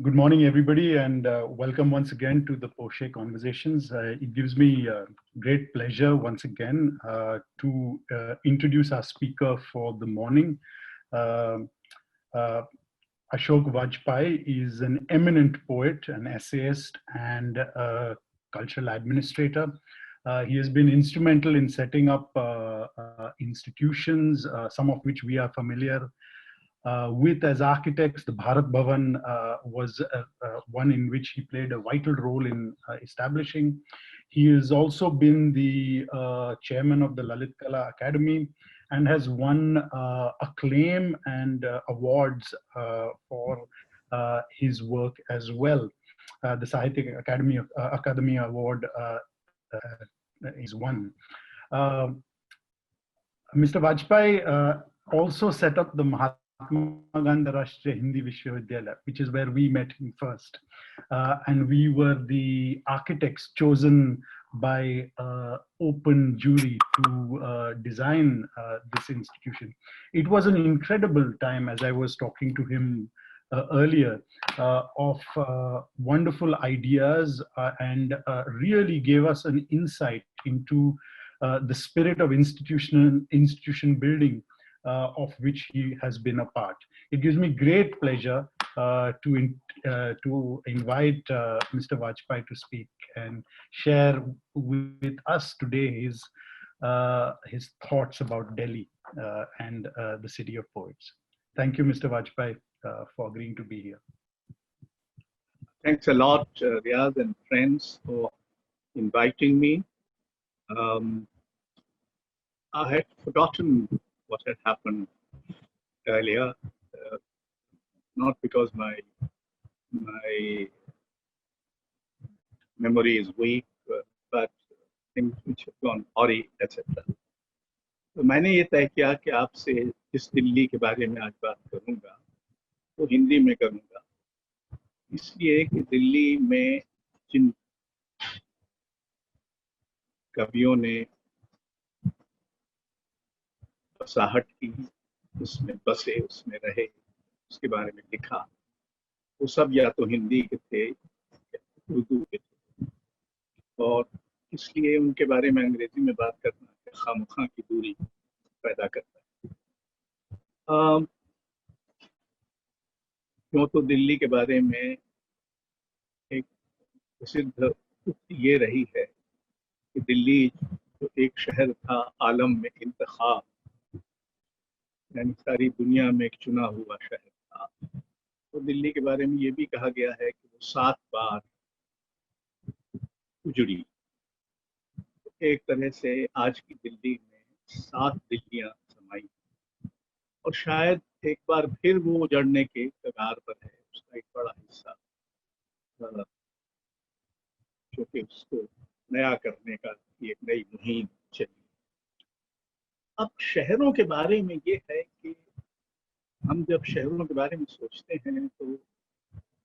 Good morning, everybody, and welcome once again to the Porsche Conversations. It gives me great pleasure once again to introduce our speaker for the morning. Uh, uh, Ashok Vajpayee is an eminent poet, an essayist, and a cultural administrator. He has been instrumental in setting up institutions, some of which we are familiar with as architects. The Bharat Bhavan was one in which he played a vital role in establishing. He has also been the chairman of the Lalit Kala Academy and has won acclaim and awards for his work as well. The Sahitya Academy Award is one. Mr. Vajpayee also set up the Mahatma Gandhi Rashtriya Hindi Vishwavidyalaya, which is where we met him first. And we were the architects chosen by open jury to design this institution. It was an incredible time, as I was talking to him earlier, of wonderful ideas and really gave us an insight into the spirit of institution building of which he has been a part. It gives me great pleasure to invite Mr. Vajpayee to speak and share with us today his thoughts about Delhi and the city of poets. Thank you, Mr. Vajpayee, for agreeing to be here. Thanks a lot, Riaz and friends, for inviting me. I had forgotten what had happened earlier, not because my memory is weak, but things which have gone awry, etc. तो मैंने ये तय किया कि आपसे जिस दिल्ली के बारे में आज बात करूंगा वो हिंदी में करूंगा, इसलिए कि दिल्ली में जिन कवियों ने बसाहट की, उसमें बसे, उसमें रहे, उसके बारे में लिखा, वो सब या तो हिंदी के थे या उर्दू के थे, और इसलिए उनके बारे में अंग्रेजी में बात करना खामखा की दूरी पैदा करता है। क्यों तो दिल्ली के बारे में एक प्रसिद्ध उक्ति ये रही है कि दिल्ली जो एक शहर था आलम में इंतखाब, यानी सारी दुनिया में एक चुना हुआ शहर था। तो दिल्ली के बारे में ये भी कहा गया है कि वो 7 बार उजड़ी। एक तरह से आज की दिल्ली में 7 दिल्लियां समाई, और शायद एक बार फिर वो उजड़ने के कगार पर है। उसका एक बड़ा हिस्सा जो कि उसको नया करने का एक नई मुहिम चली। अब शहरों के बारे में ये है कि हम जब शहरों के बारे में सोचते हैं तो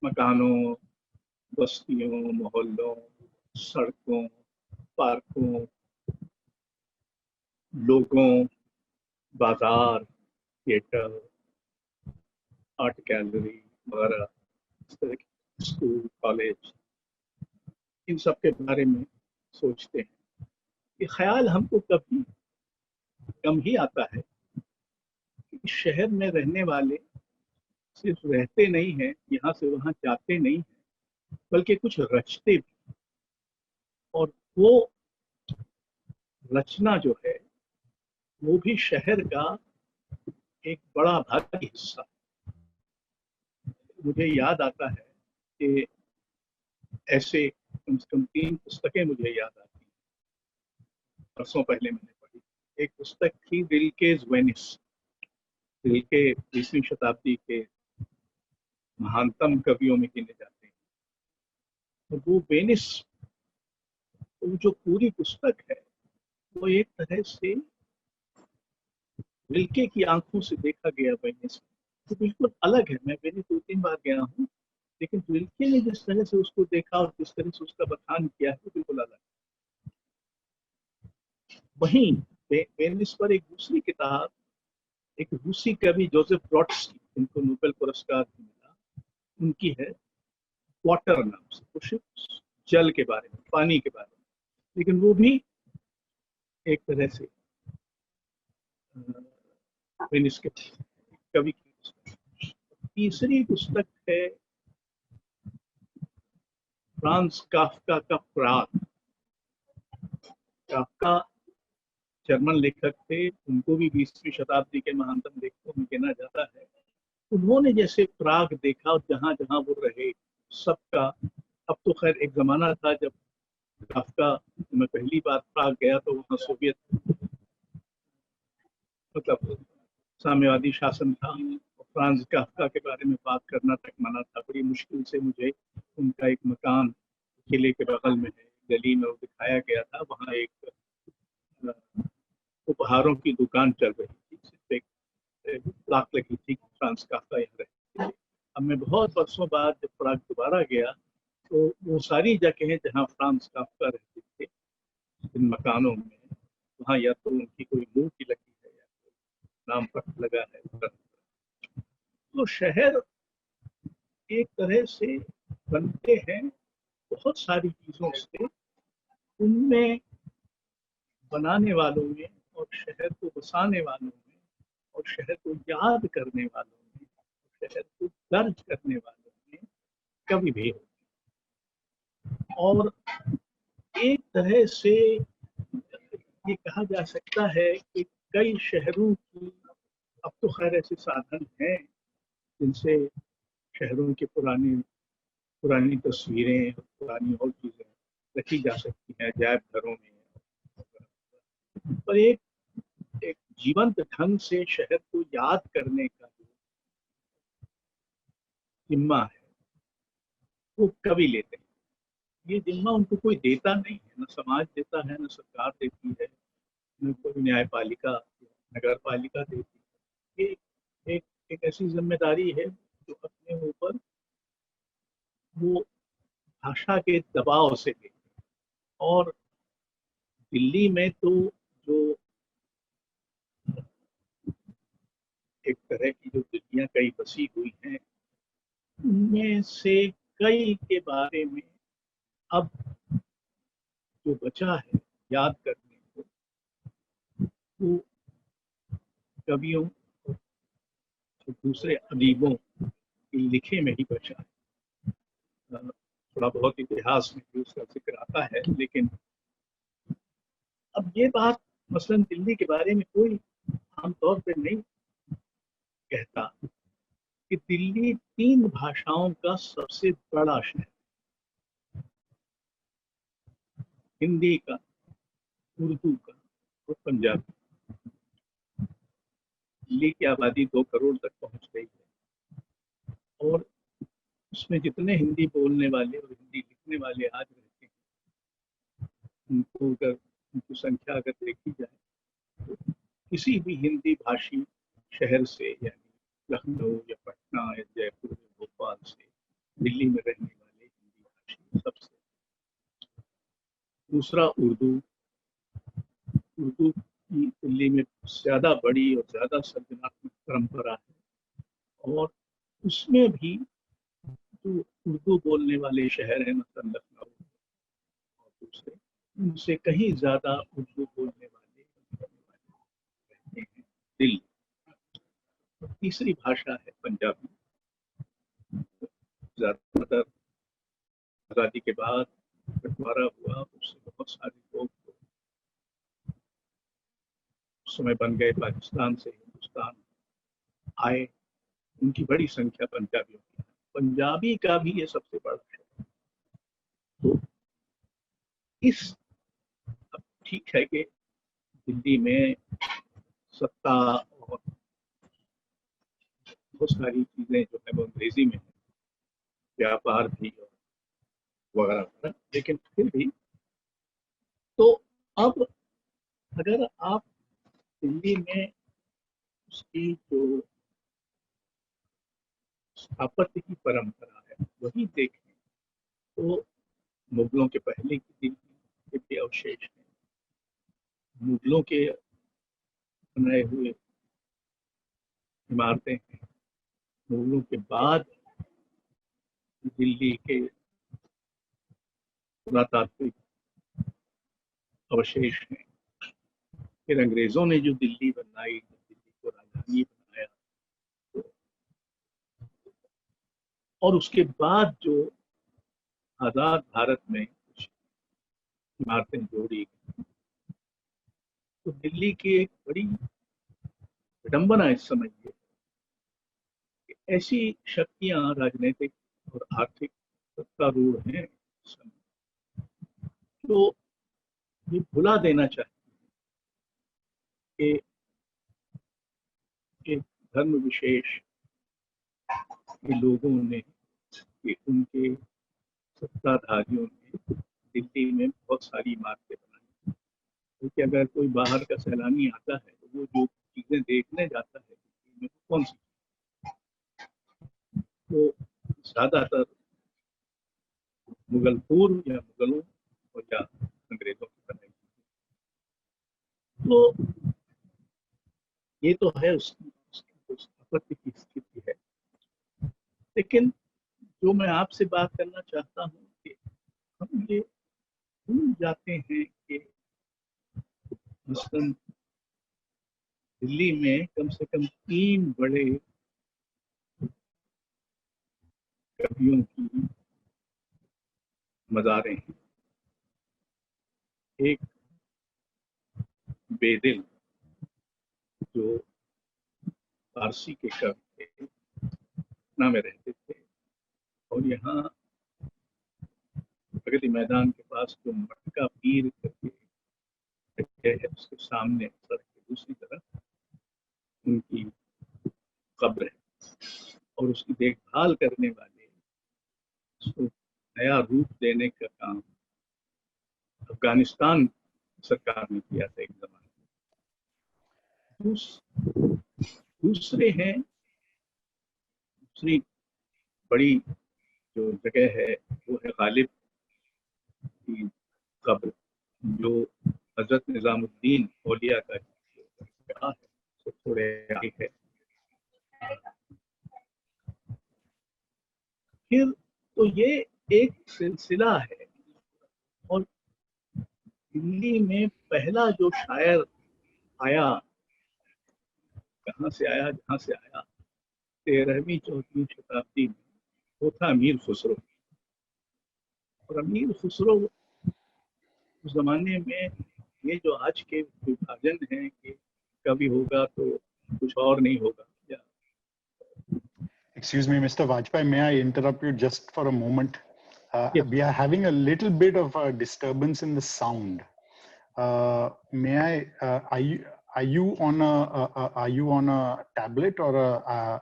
मकानों, बस्तियों, मोहल्लों, सड़कों, पार्कों, लोगों, बाजार, थिएटर, आर्ट गैलरी वगैरह, स्कूल, कॉलेज, इन सब के बारे में सोचते हैं। ये ख्याल हमको कभी कम ही आता है कि शहर में रहने वाले सिर्फ रहते नहीं हैं, यहाँ से वहाँ जाते नहीं हैं, बल्कि कुछ रचते भी। और वो रचना जो है वो भी शहर का एक बड़ा भारी हिस्सा। मुझे याद आता है कि ऐसे कम से कम 3 पुस्तकें मुझे याद आती हैं, बरसों पहले मैंने पढ़ी। एक पुस्तक थी रिल्के's वेनिस, रिल्के 20वीं शताब्दी के महानतम कवियों में गिने जाते हैं। तो वो वेनिस, वो जो पूरी पुस्तक है वो एक तरह से रिल्के की आंखों से देखा गया वेनिस, तो बिल्कुल अलग है। मैं वेनिस 2-3 बार गया हूँ, लेकिन रिल्के ने जिस तरह से उसको देखा और जिस तरह से उसका बखान किया है वो बिल्कुल अलग है। वहीं वेनिस पर एक दूसरी किताब एक रूसी कवि जोसेफ ब्रॉडस्की, जिनको नोबेल पुरस्कार भी मिला, उनकी है वाटर नाम से, कुछ जल के बारे में, पानी के बारे में, लेकिन वो भी एक तरह से वेनिस के कवि की पुस्तक। तीसरी पुस्तक है फ्रांस काफ्का का प्राग। काफ्का जर्मन लेखक थे, उनको भी 20वीं शताब्दी के महानतम लेखकों में गिना जाता है। उन्होंने जैसे प्राग देखा और जहां जहां वो रहे सबका, अब तो खैर एक जमाना था जब काफ्का, मैं पहली बार प्राग गया तो वहाँ सोवियत मतलब साम्यवादी शासन था, और फ्रांस काफ्का के बारे में बात करना तक मना था। बड़ी मुश्किल से मुझे उनका एक मकान किले के बगल में है, गली में, वो दिखाया गया था। वहाँ एक उपहारों की दुकान चल रही थी, सिर्फ एक प्लाक लगी थी फ्रांस काफ्का यहाँ रहते थे। अब मैं बहुत वर्षों बाद जब प्राग दोबारा गया तो वो सारी जगहें जहाँ फ्रांस काफ्का रहते थे, इन मकानों में, वहाँ या तो उनकी कोई मूर्ति लगी है या नाम पत्र लगा है। तो शहर एक तरह से बनते हैं बहुत सारी चीजों से, उनमें बनाने वालों में और शहर को बसाने वालों में और शहर को याद करने वालों में, शहर को दर्ज करने वालों में कवि भी होते। और एक तरह से ये कहा जा सकता है कि कई शहरों की, अब तो खैर ऐसे साधन हैं जिनसे शहरों की पुरानी पुरानी तस्वीरें, पुरानी और चीजें रखी जा सकती हैं अजायब घरों में, पर एक एक जीवंत ढंग से शहर को याद करने का जो जिम्मा है वो कवि लेते हैं। ये जिम्मा उनको कोई देता नहीं है, न समाज देता है, न सरकार देती है, न कोई न्यायपालिका, नगर पालिका देती है। ये एक एक ऐसी जिम्मेदारी है जो अपने ऊपर वो भाषा के दबाव से लेते हैं। और दिल्ली में तो जो एक तरह की जो दिल्लियां कई बसी हुई हैं, उनमें से कई के बारे में अब जो बचा है याद करने को, वो कवियों और दूसरे अदीबों के लिखे में ही बचा है। थोड़ा बहुत इतिहास में भी उसका जिक्र आता है, लेकिन अब ये बात मसलन दिल्ली के बारे में कोई आमतौर पर नहीं कहता कि दिल्ली 3 भाषाओं का सबसे बड़ा शहर, हिंदी का, उर्दू का और पंजाबी। दिल्ली की आबादी 2 करोड़ तक पहुंच गई है, और उसमें जितने हिंदी बोलने वाले और हिंदी लिखने वाले आज रहते हैं, उनको अगर उनकी संख्या अगर देखी जाए तो किसी भी हिंदी भाषी शहर से, यानी लखनऊ या पटना या जयपुर या भोपाल से दिल्ली में रहने वाले हिंदी भाषी सबसे। दूसरा उर्दू। उर्दू की दिल्ली में ज्यादा बड़ी और ज्यादा सर्जनात्मक परंपरा है, और उसमें भी जो उर्दू बोलने वाले शहर हैं, मतलब लखनऊ और दूसरे, उनसे कहीं ज्यादा उर्दू बोलने वाले रहते हैं दिल्ली। और तीसरी भाषा है पंजाबी। ज्यादातर आजादी के बाद बंटवारा हुआ, उससे बहुत सारे लोग उस समय बन गए, पाकिस्तान से हिंदुस्तान आए, उनकी बड़ी संख्या पंजाबियों की। पंजाबी का भी ये सबसे बड़ा शहर। तो इस, अब ठीक है कि दिल्ली में सत्ता और बहुत सारी चीजें जो है वो अंग्रेजी में है, व्यापार भी वगैरह वगैरह, लेकिन फिर भी तो अब अगर आप दिल्ली में उसकी जो स्थापत्य की परंपरा है वही देखें तो मुगलों के पहले की दिल्ली के भी अवशेष हैं, मुगलों के बनाए हुए इमारतें हैं, मुगलों के बाद दिल्ली के पुरातात्विक अवशेष हैं। फिर अंग्रेजों ने जो दिल्ली बनाई, दिल्ली को राजधानी बनाया, तो और उसके बाद जो आजाद भारत में कुछ इमारतें जोड़ी, तो दिल्ली की एक बड़ी विडंबना इस समय ये कि ऐसी शक्तियां राजनीतिक और आर्थिक सत्तारूढ़ हैं इस समय, तो ये भुला देना चाहिए कि एक धर्म विशेष के लोगों ने, कि उनके सत्ताधारियों ने दिल्ली में बहुत सारी इमारतें बनाई, क्योंकि अगर कोई बाहर का सैलानी आता है तो वो जो चीजें देखने जाता है दिल्ली में, कौन सी, तो ज्यादातर मुगल पूर्व या मुगलों और या अंग्रेजों की बनाई। तो ये तो है उसकी आपत्ति की स्थिति है। लेकिन जो मैं आपसे बात करना चाहता हूँ कि हम ये भूल जाते हैं कि मसलन दिल्ली में कम से कम 3 बड़े कवियों की मज़ारें हैं। एक बेदिल जो फारसी के कवि थे, पटना में रहते थे, और यहाँ प्रगति मैदान के पास जो मटका पीर करके जगह है, उसके सामने सड़क के दूसरी तरफ उनकी कब्र है, और उसकी देखभाल करने वाले, उसको नया रूप देने का काम अफगानिस्तान सरकार ने किया था एक जमाने में। दूसरे हैं, दूसरी बड़ी जो जगह है वो है गालिब की कब्र, जो हजरत निजामुद्दीन औलिया का जगह है, तो थोड़े आगे है। फिर तो ये एक सिलसिला है। और दिल्ली में पहला जो शायर आया, कहाँ से आया, जहाँ से आया, 13वीं 14वीं शताब्दी में, वो था अमीर खुसरो। और अमीर खुसरो उस जमाने में, ये जो आज के विभाजन है कि कभी होगा तो कुछ और नहीं होगा, या Excuse me, Mr. Vajpayee, may I interrupt you just for a moment? Yes. We are having a little bit of a disturbance in the sound. May I? Are you on a tablet or a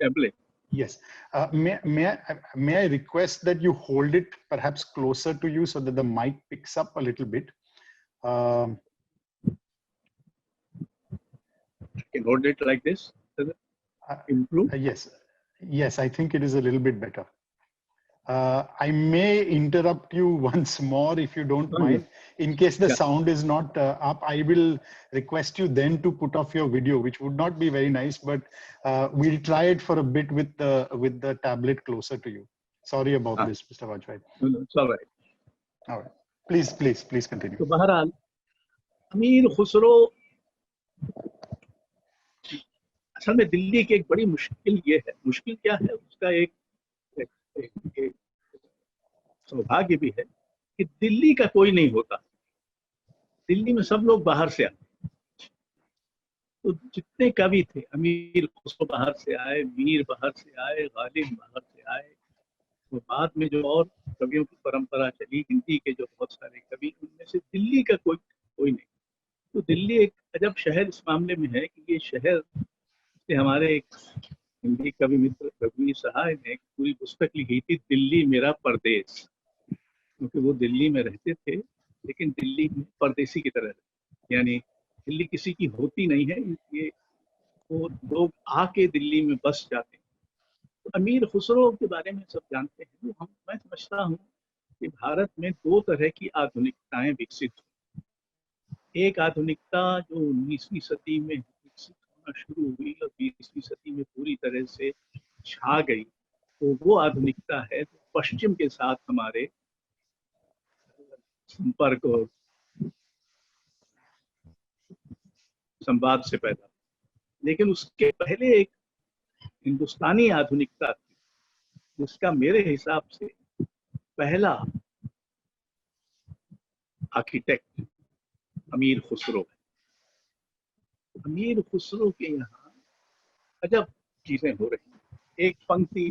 tablet? Yes. May I request that you hold it perhaps closer to you so that the mic picks up a little bit. I can hold it like this. Does it improve? Yes, I think it is a little bit better. I may interrupt you once more if you don't mind. In case the sound is not up, I will request you then to put off your video, which would not be very nice, but we'll try it for a bit with the tablet closer to you. Sorry about this, Mr. Vajpayee. No, it's all right. All right. Please continue. तो बहरहाल अमीर खुसरो, असल में दिल्ली की एक बड़ी मुश्किल ये है, मुश्किल क्या है, उसका एक सौभाग्य भी है कि दिल्ली का कोई नहीं होता। दिल्ली में सब लोग बाहर से आते। तो जितने कवि थे, अमीर खुसरो बाहर से आए, मीर बाहर से आए, गालिब बाहर से आए, तो बाद में जो और कवियों की परंपरा चली, हिंदी के जो बहुत सारे कवि, उनमें से दिल्ली का कोई नहीं। तो दिल्ली एक अजब शहर इस मामले में है कि ये शहर से हमारे एक हिंदी कवि मित्र रघुवीर सहाय ने एक पूरी पुस्तक लिखी थी, दिल्ली मेरा परदेश, क्योंकि वो दिल्ली में रहते थे लेकिन दिल्ली में परदेसी की तरह रहते, यानी दिल्ली किसी की होती नहीं है, इसलिए वो लोग आके दिल्ली में बस जाते हैं। तो अमीर खुसरो के बारे में सब जानते हैं। मैं समझता हूँ कि भारत में 2 तरह की आधुनिकताएं विकसित हुई। एक आधुनिकता जो 19वीं सदी में विकसित होना शुरू हुई और 20वीं सदी में पूरी तरह से छा गई, तो वो आधुनिकता है जो पश्चिम के साथ हमारे संपर्क और संवाद से पैदा, लेकिन उसके पहले एक हिंदुस्तानी आधुनिकता थी जिसका मेरे हिसाब से पहला आर्किटेक्ट अमीर खुसरो है। अमीर खुसरो के यहाँ अजब चीजें हो रही हैं। एक पंक्ति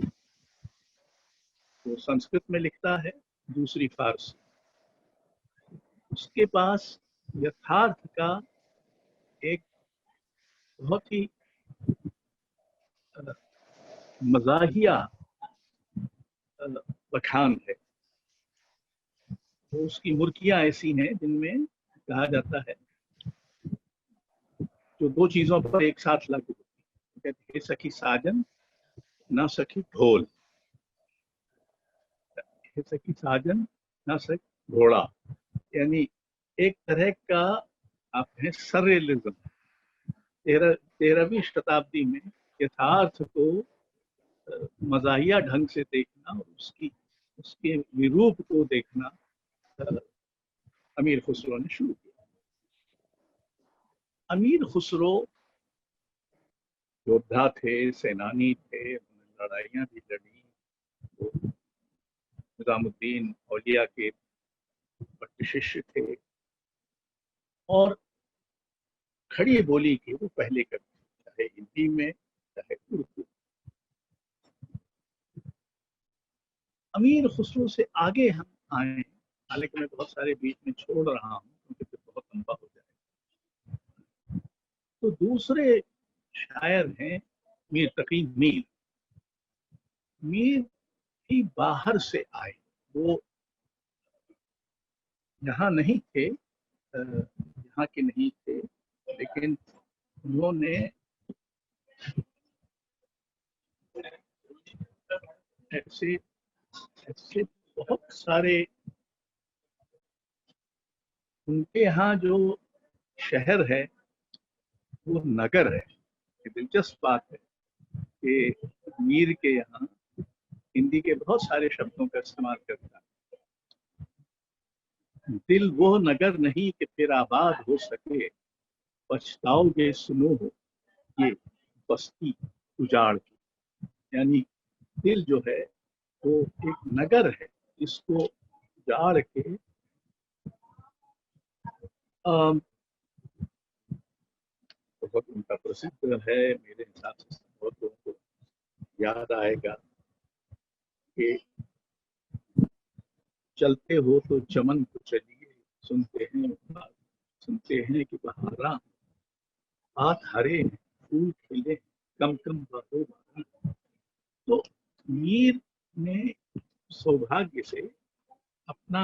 वो संस्कृत में लिखता है, दूसरी फारसी। उसके पास यथार्थ का एक बहुत ही मजाहिया बखान है। तो उसकी मुर्कियां ऐसी हैं जिनमें कहा जाता है जो दो चीजों पर एक साथ लागू होती है। कहते हैं सखी साजन ना सखी ढोल, सखी साजन ना सखी घोड़ा, यानी एक तरह का आप है सरेलिज्म। 13वीं शताब्दी में यथार्थ को मजाहिया ढंग से देखना और उसके विरूप को देखना अमीर खुसरो ने शुरू किया। अमीर खुसरो योद्धा थे, सेनानी थे, उन्होंने लड़ाइयां भी लड़ी, वो निजामुद्दीन औलिया के पट्ट शिष्य थे और खड़ी बोली की वो पहले करते, चाहे हिंदी में चाहे उर्दू। अमीर खुसरो से आगे हम आए, हालांकि मैं बहुत सारे बीच में छोड़ रहा हूँ क्योंकि फिर बहुत लंबा हो जाएगा। तो दूसरे शायर हैं मीर तकी मीर। मीर भी बाहर से आए, वो यहाँ नहीं थे, यहाँ के नहीं थे, लेकिन उन्होंने ऐसे ऐसे बहुत सारे, उनके यहाँ जो शहर है वो नगर है। दिलचस्प बात है कि मीर के यहाँ हिंदी के बहुत सारे शब्दों का इस्तेमाल करता है। दिल वो नगर नहीं कि फिर आबाद हो सके, पछताओगे सुनो हो ये बस्ती उजाड़ की। यानी दिल जो है वो एक नगर है जिसको उजाड़ के बहुत उनका प्रसिद्ध है। मेरे हिसाब से बहुत लोगों को याद आएगा कि चलते हो तो चमन को चलिए, सुनते हैं कि बहारा हाथ हरे फूल खिले, कम कम बातों बारी। तो मीर ने सौभाग्य से अपना,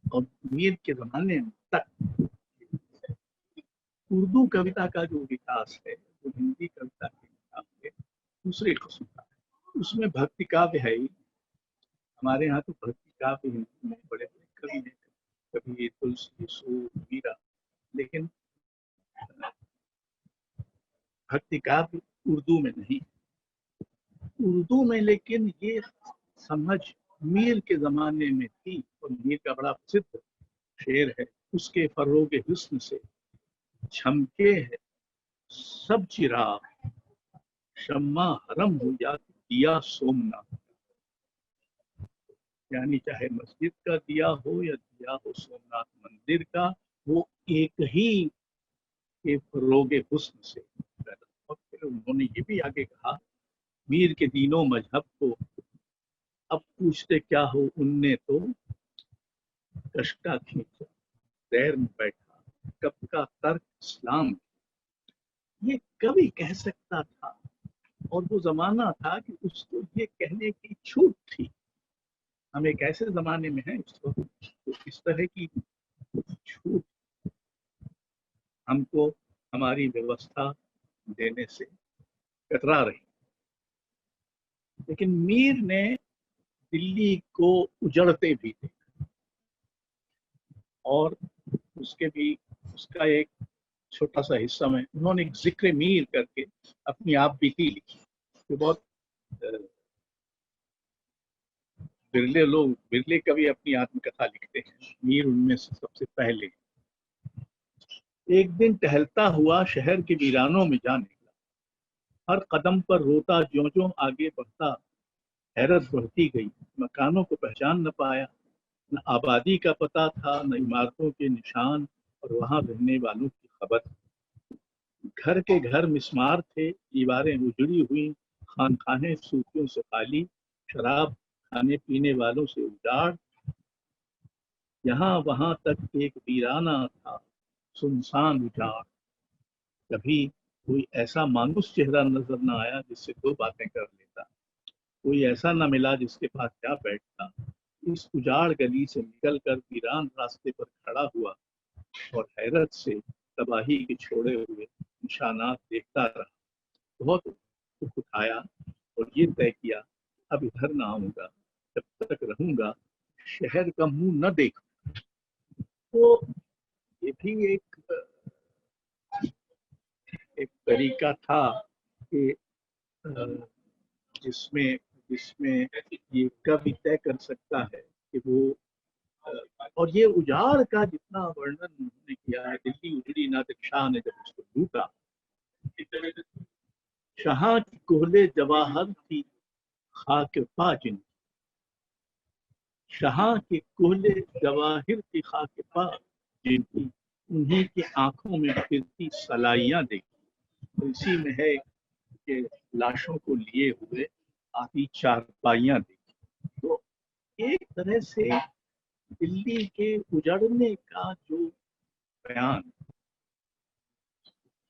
और मीर के जमाने तक उर्दू कविता का जो विकास है वो हिंदी कविता के मुकाबले दूसरे किस्म का है। उसमें भक्ति काव्य है ही। हमारे यहाँ तो भक्ति काव्य हिंदी में बड़े बड़े कवि हैं, कभी तुलसी, सूर, मीरा, लेकिन भक्ति काव्य उर्दू में नहीं। उर्दू में लेकिन ये समझ मीर के जमाने में थी, और मीर का बड़ा प्रसिद्ध शेर है, उसके फरोगे हुस्न से झमके है सब चिराग, शम्मा हरम हो या दिया सोमनाथ। यानी चाहे मस्जिद का दिया हो या दिया हो सोमनाथ मंदिर का, वो एक ही के फरोगे हुस्न से पैदा। और फिर उन्होंने ये भी आगे कहा, मीर के दीनों मजहब को अब पूछते क्या हो, उनने तो कश्ता खींचा दैर में बैठा, कब का तर्क इस्लाम। ये कवि कह सकता था, और वो जमाना था कि उसको ये कहने की छूट थी। हम एक ऐसे जमाने में हैं इस वक्त, तो इस तरह की छूट हमको हमारी व्यवस्था देने से कतरा रही। लेकिन मीर ने दिल्ली को उजड़ते भी देखा, और उसका एक छोटा सा हिस्सा में उन्होंने एक जिक्र मीर करके अपनी आप बीती लिखी, जो बहुत बिरले कवि अपनी आत्मकथा लिखते हैं, मीर उनमें से सबसे पहले। एक दिन टहलता हुआ शहर के वीरानों में जा निकला, हर कदम पर रोता, ज्यों-ज्यों आगे बढ़ता हैरत बढ़ती गई। मकानों को पहचान न पाया, न आबादी का पता था, न इमारतों के निशान और वहां रहने वालों की खबर। घर के घर मिस्मार थे, दीवारें उजड़ी हुई, खानखाने सूफियों से खाली, शराब खाने पीने वालों से उजाड़। यहाँ वहां तक एक वीराना था, सुनसान उजाड़। कभी कोई ऐसा मानुस चेहरा नजर न आया जिससे दो बातें कर लेता, कोई ऐसा न मिला जिसके पास जा बैठता। इस उजाड़ गली से निकलकर वीरान रास्ते पर खड़ा हुआ और हैरत से तबाही के छोड़े हुए निशानात देखता रहा। बहुत दुख उठाया और ये तय किया, अब इधर ना आऊंगा, जब तक रहूंगा शहर का मुंह न देखूं। तो ये भी एक तरीका था कि जिसमें जिसमें ये कवि तय कर सकता है कि वो और ये उजाड़ का जितना वर्णन उन्होंने किया है, दिल्ली उजड़ी नादिर शाह ने जब उसको लूटा, शाह की कोहले जवाहर थी खाक पा जिनकी, शाह के कोहले जवाहिर की खाक पा जिनकी, उन्हीं की आंखों में फिरती सलाइयां देखी। तो इसी में है कि लाशों को लिए हुए आती चारपाइयां देखी। तो एक तरह से दिल्ली के उजड़ने का जो बयान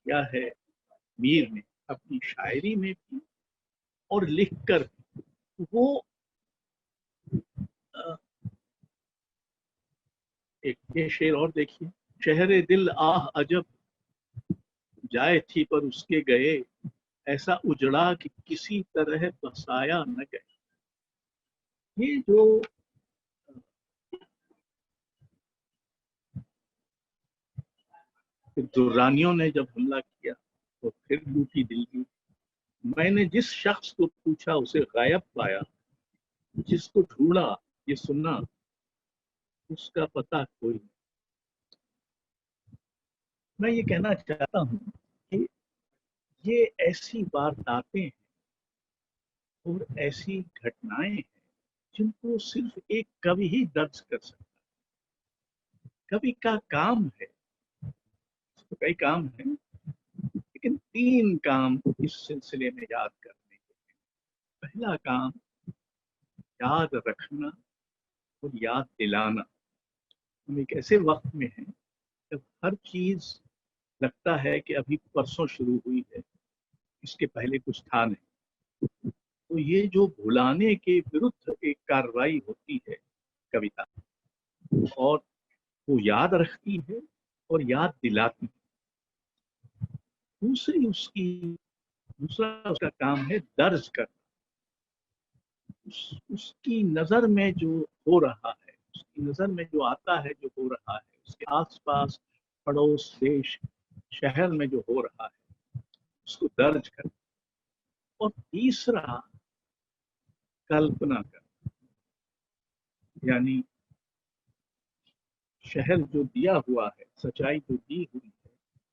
किया है मीर ने अपनी शायरी में भी और लिखकर, वो एक ये शेर और देखिए, शहरे दिल आह अजब जाए थी पर उसके गए, ऐसा उजड़ा कि किसी तरह बसाया न गए। ये जो दुर्रानियों ने जब हमला किया तो फिर लूटी दिल्ली, मैंने जिस शख्स को पूछा उसे गायब पाया, जिसको ढूंढा ये सुना उसका पता कोई नहीं। मैं ये कहना चाहता हूँ कि ये ऐसी वारदातें हैं और ऐसी घटनाएं हैं जिनको सिर्फ एक कवि ही दर्ज कर सकता है। कवि का काम है, तो कई काम है, लेकिन तीन काम इस सिलसिले में याद करने के। पहला काम याद रखना और याद दिलाना। हम एक ऐसे वक्त में हैं जब हर चीज लगता है कि अभी परसों शुरू हुई है, इसके पहले कुछ था नहीं। तो ये जो भुलाने के विरुद्ध एक कार्रवाई होती है कविता, और वो याद रखती है और याद दिलाती है। दूसरा उसका काम है दर्ज करना। उसकी नजर में जो हो रहा है, उसकी नजर में जो आता है, जो हो रहा है उसके आसपास, पड़ोस, देश, शहर में जो हो रहा है उसको दर्ज करना। और तीसरा कल्पना करना, यानी शहर जो दिया हुआ है, सच्चाई जो दी हुई है,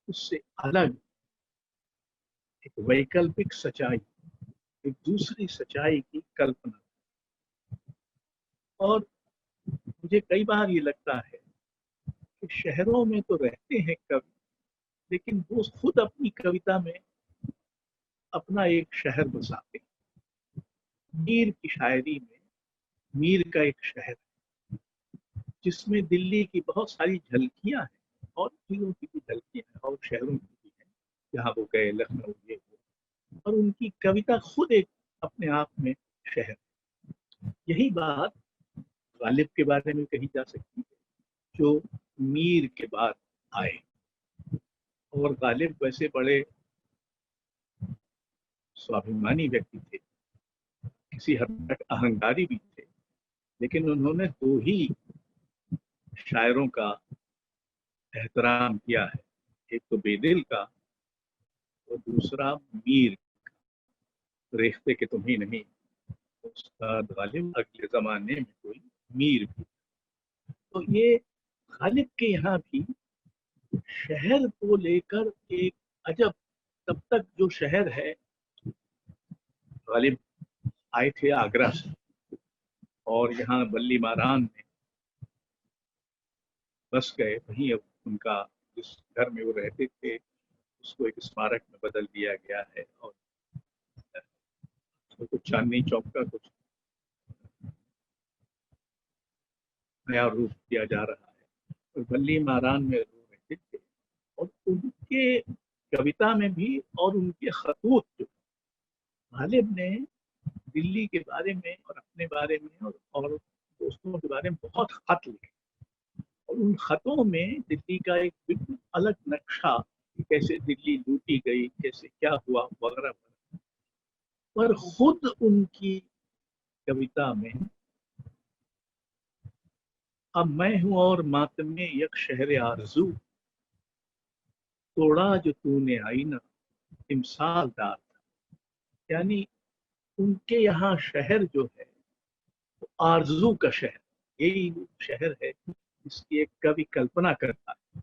उससे अलग एक वैकल्पिक सच्चाई, एक दूसरी सच्चाई की कल्पना। और मुझे कई बार ये लगता है कि शहरों में तो रहते हैं कवि, लेकिन वो खुद अपनी कविता में अपना एक शहर बसाते हैं। मीर की शायरी में मीर का एक शहर है जिसमें दिल्ली की बहुत सारी झलकियां हैं, और चीजों की भी झलकियां हैं और शहरों की भी हैं, जहाँ वो गए, लखनऊ ये वो। और उनकी कविता खुद एक अपने आप में शहर। यही बात गालिब के बारे में कही जा सकती है, जो मीर के बाद आए। और गालिब वैसे बड़े स्वाभिमानी व्यक्ति थे, किसी हद तक अहंकारी भी थे, लेकिन उन्होंने दो ही शायरों का एहतराम किया है, एक तो बेदिल का और दूसरा मीर। रेख्ते के तुम ही नहीं, उस्ताद गालिब अगले ज़माने में कोई मीर भी। तो ये गालिब के यहाँ भी शहर को लेकर एक अजब, तब तक जो शहर है, गालिब आए थे आगरा से और यहाँ बल्ली मारान में बस गए। वहीं अब उनका जिस घर में वो रहते थे उसको एक स्मारक में बदल दिया गया है और तो कुछ चांदनी चौक का कुछ नया रूप दिया जा रहा है। और बल्ली मारान में वो रहते थे और उनके कविता में भी और उनके खतूत जो गालिब ने दिल्ली के बारे में और अपने बारे में और दोस्तों के बारे में बहुत खत लिखे और उन खतों में दिल्ली का एक बिल्कुल अलग नक्शा, कैसे दिल्ली लूटी गई, कैसे क्या हुआ वगैरह, पर खुद उनकी कविता में अब मैं हूं और मातमे यक शहर आरज़ू, तोड़ा जो तूने आईना इमसाल दार था। यानी उनके यहाँ शहर जो है वो आरज़ू का शहर, यही शहर है जिसकी एक कवि कल्पना करता है।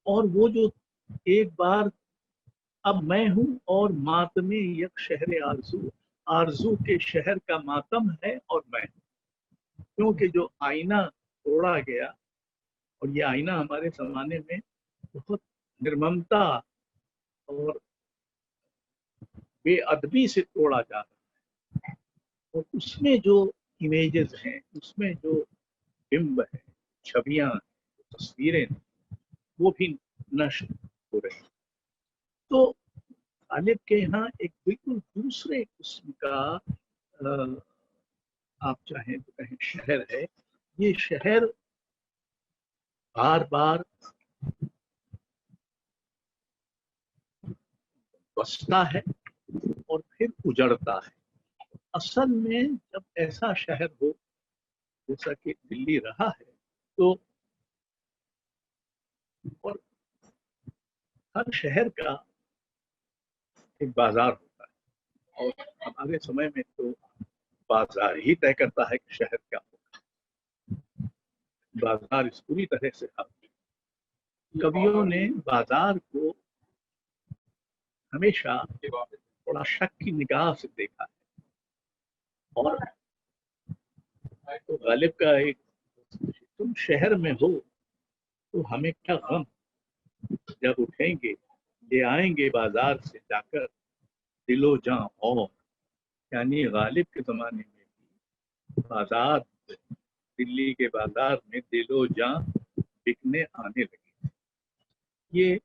और वो जो एक बार अब मैं हूं और मातमे यक शहर आरज़ू, आरज़ू के शहर का मातम है और मैं, क्योंकि जो आईना तोड़ा गया, और ये आईना हमारे जमाने में बहुत निर्ममता और बेअदबी से तोड़ा जा रहा है। और उसमें जो इमेजेस हैं, उसमें जो बिंब है, छवियां, तस्वीरें, वो भी नष्ट हो रही। तो गालिब के यहाँ एक बिल्कुल दूसरे किस्म का आप चाहें तो कहें शहर है। ये शहर बार बार बसता है और फिर उजड़ता है। असल में जब ऐसा शहर हो जैसा कि दिल्ली रहा है, तो और हर शहर का एक बाजार होता है और हमारे समय में तो बाजार ही तय करता है कि शहर क्या होगा। बाजार इस पूरी तरह से कवियों ने बाजार को हमेशा थोड़ा शक की निगाह से देखा है। और तो गालिब का एक, तुम शहर में हो तो हमें क्या गम, जब उठेंगे ले आएंगे बाजार से जाकर दिलो जां और। यानी गालिब के जमाने में भी बाजार, दिल्ली के बाजार में दिलो जां बिकने आने लगे। ये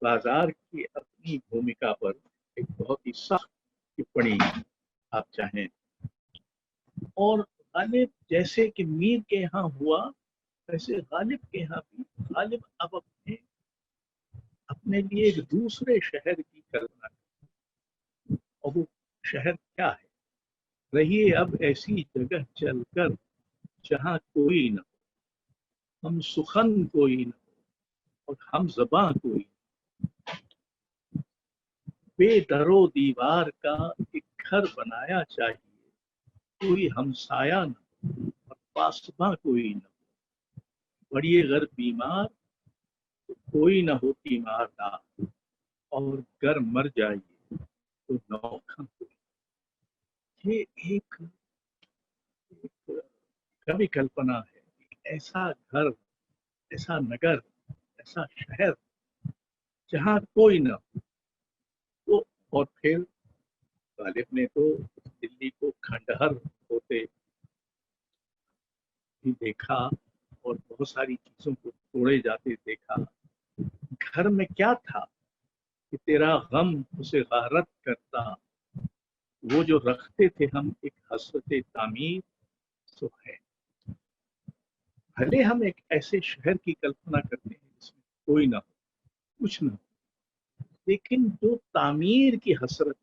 बाजार की अपनी भूमिका पर एक बहुत ही सख्त टिप्पणी आप चाहें। और गालिब जैसे कि मीर के यहाँ हुआ, वैसे गालिब के यहाँ भी गालिब अब अपने लिए एक दूसरे शहर की कल्पना, और वो शहर क्या है? रहिए अब ऐसी जगह चलकर जहाँ कोई न हो, हम सुखन कोई न हो और हम ज़बां कोई, बेदरो दीवार का एक घर बनाया चाहिए, कोई हमसाया न हो और पासबां कोई न हो, पड़िए घर बीमार तो कोई न हो तीमारदार, और घर मर जाइए तो नौखा कोई। ये एक कवि कल्पना है, ऐसा घर, ऐसा नगर, ऐसा शहर जहाँ कोई न हो। तो और फिर गालिब ने तो दिल्ली को खंडहर होते भी देखा और बहुत सारी चीजों को तोड़े जाते देखा। घर में क्या था कि तेरा गम उसे गारत करता, वो जो रखते थे हम एक हसरत तामीर सो है। भले हम एक ऐसे शहर की कल्पना करते हैं जिसमें कोई ना हो, कुछ ना हो, लेकिन जो तामीर की हसरत,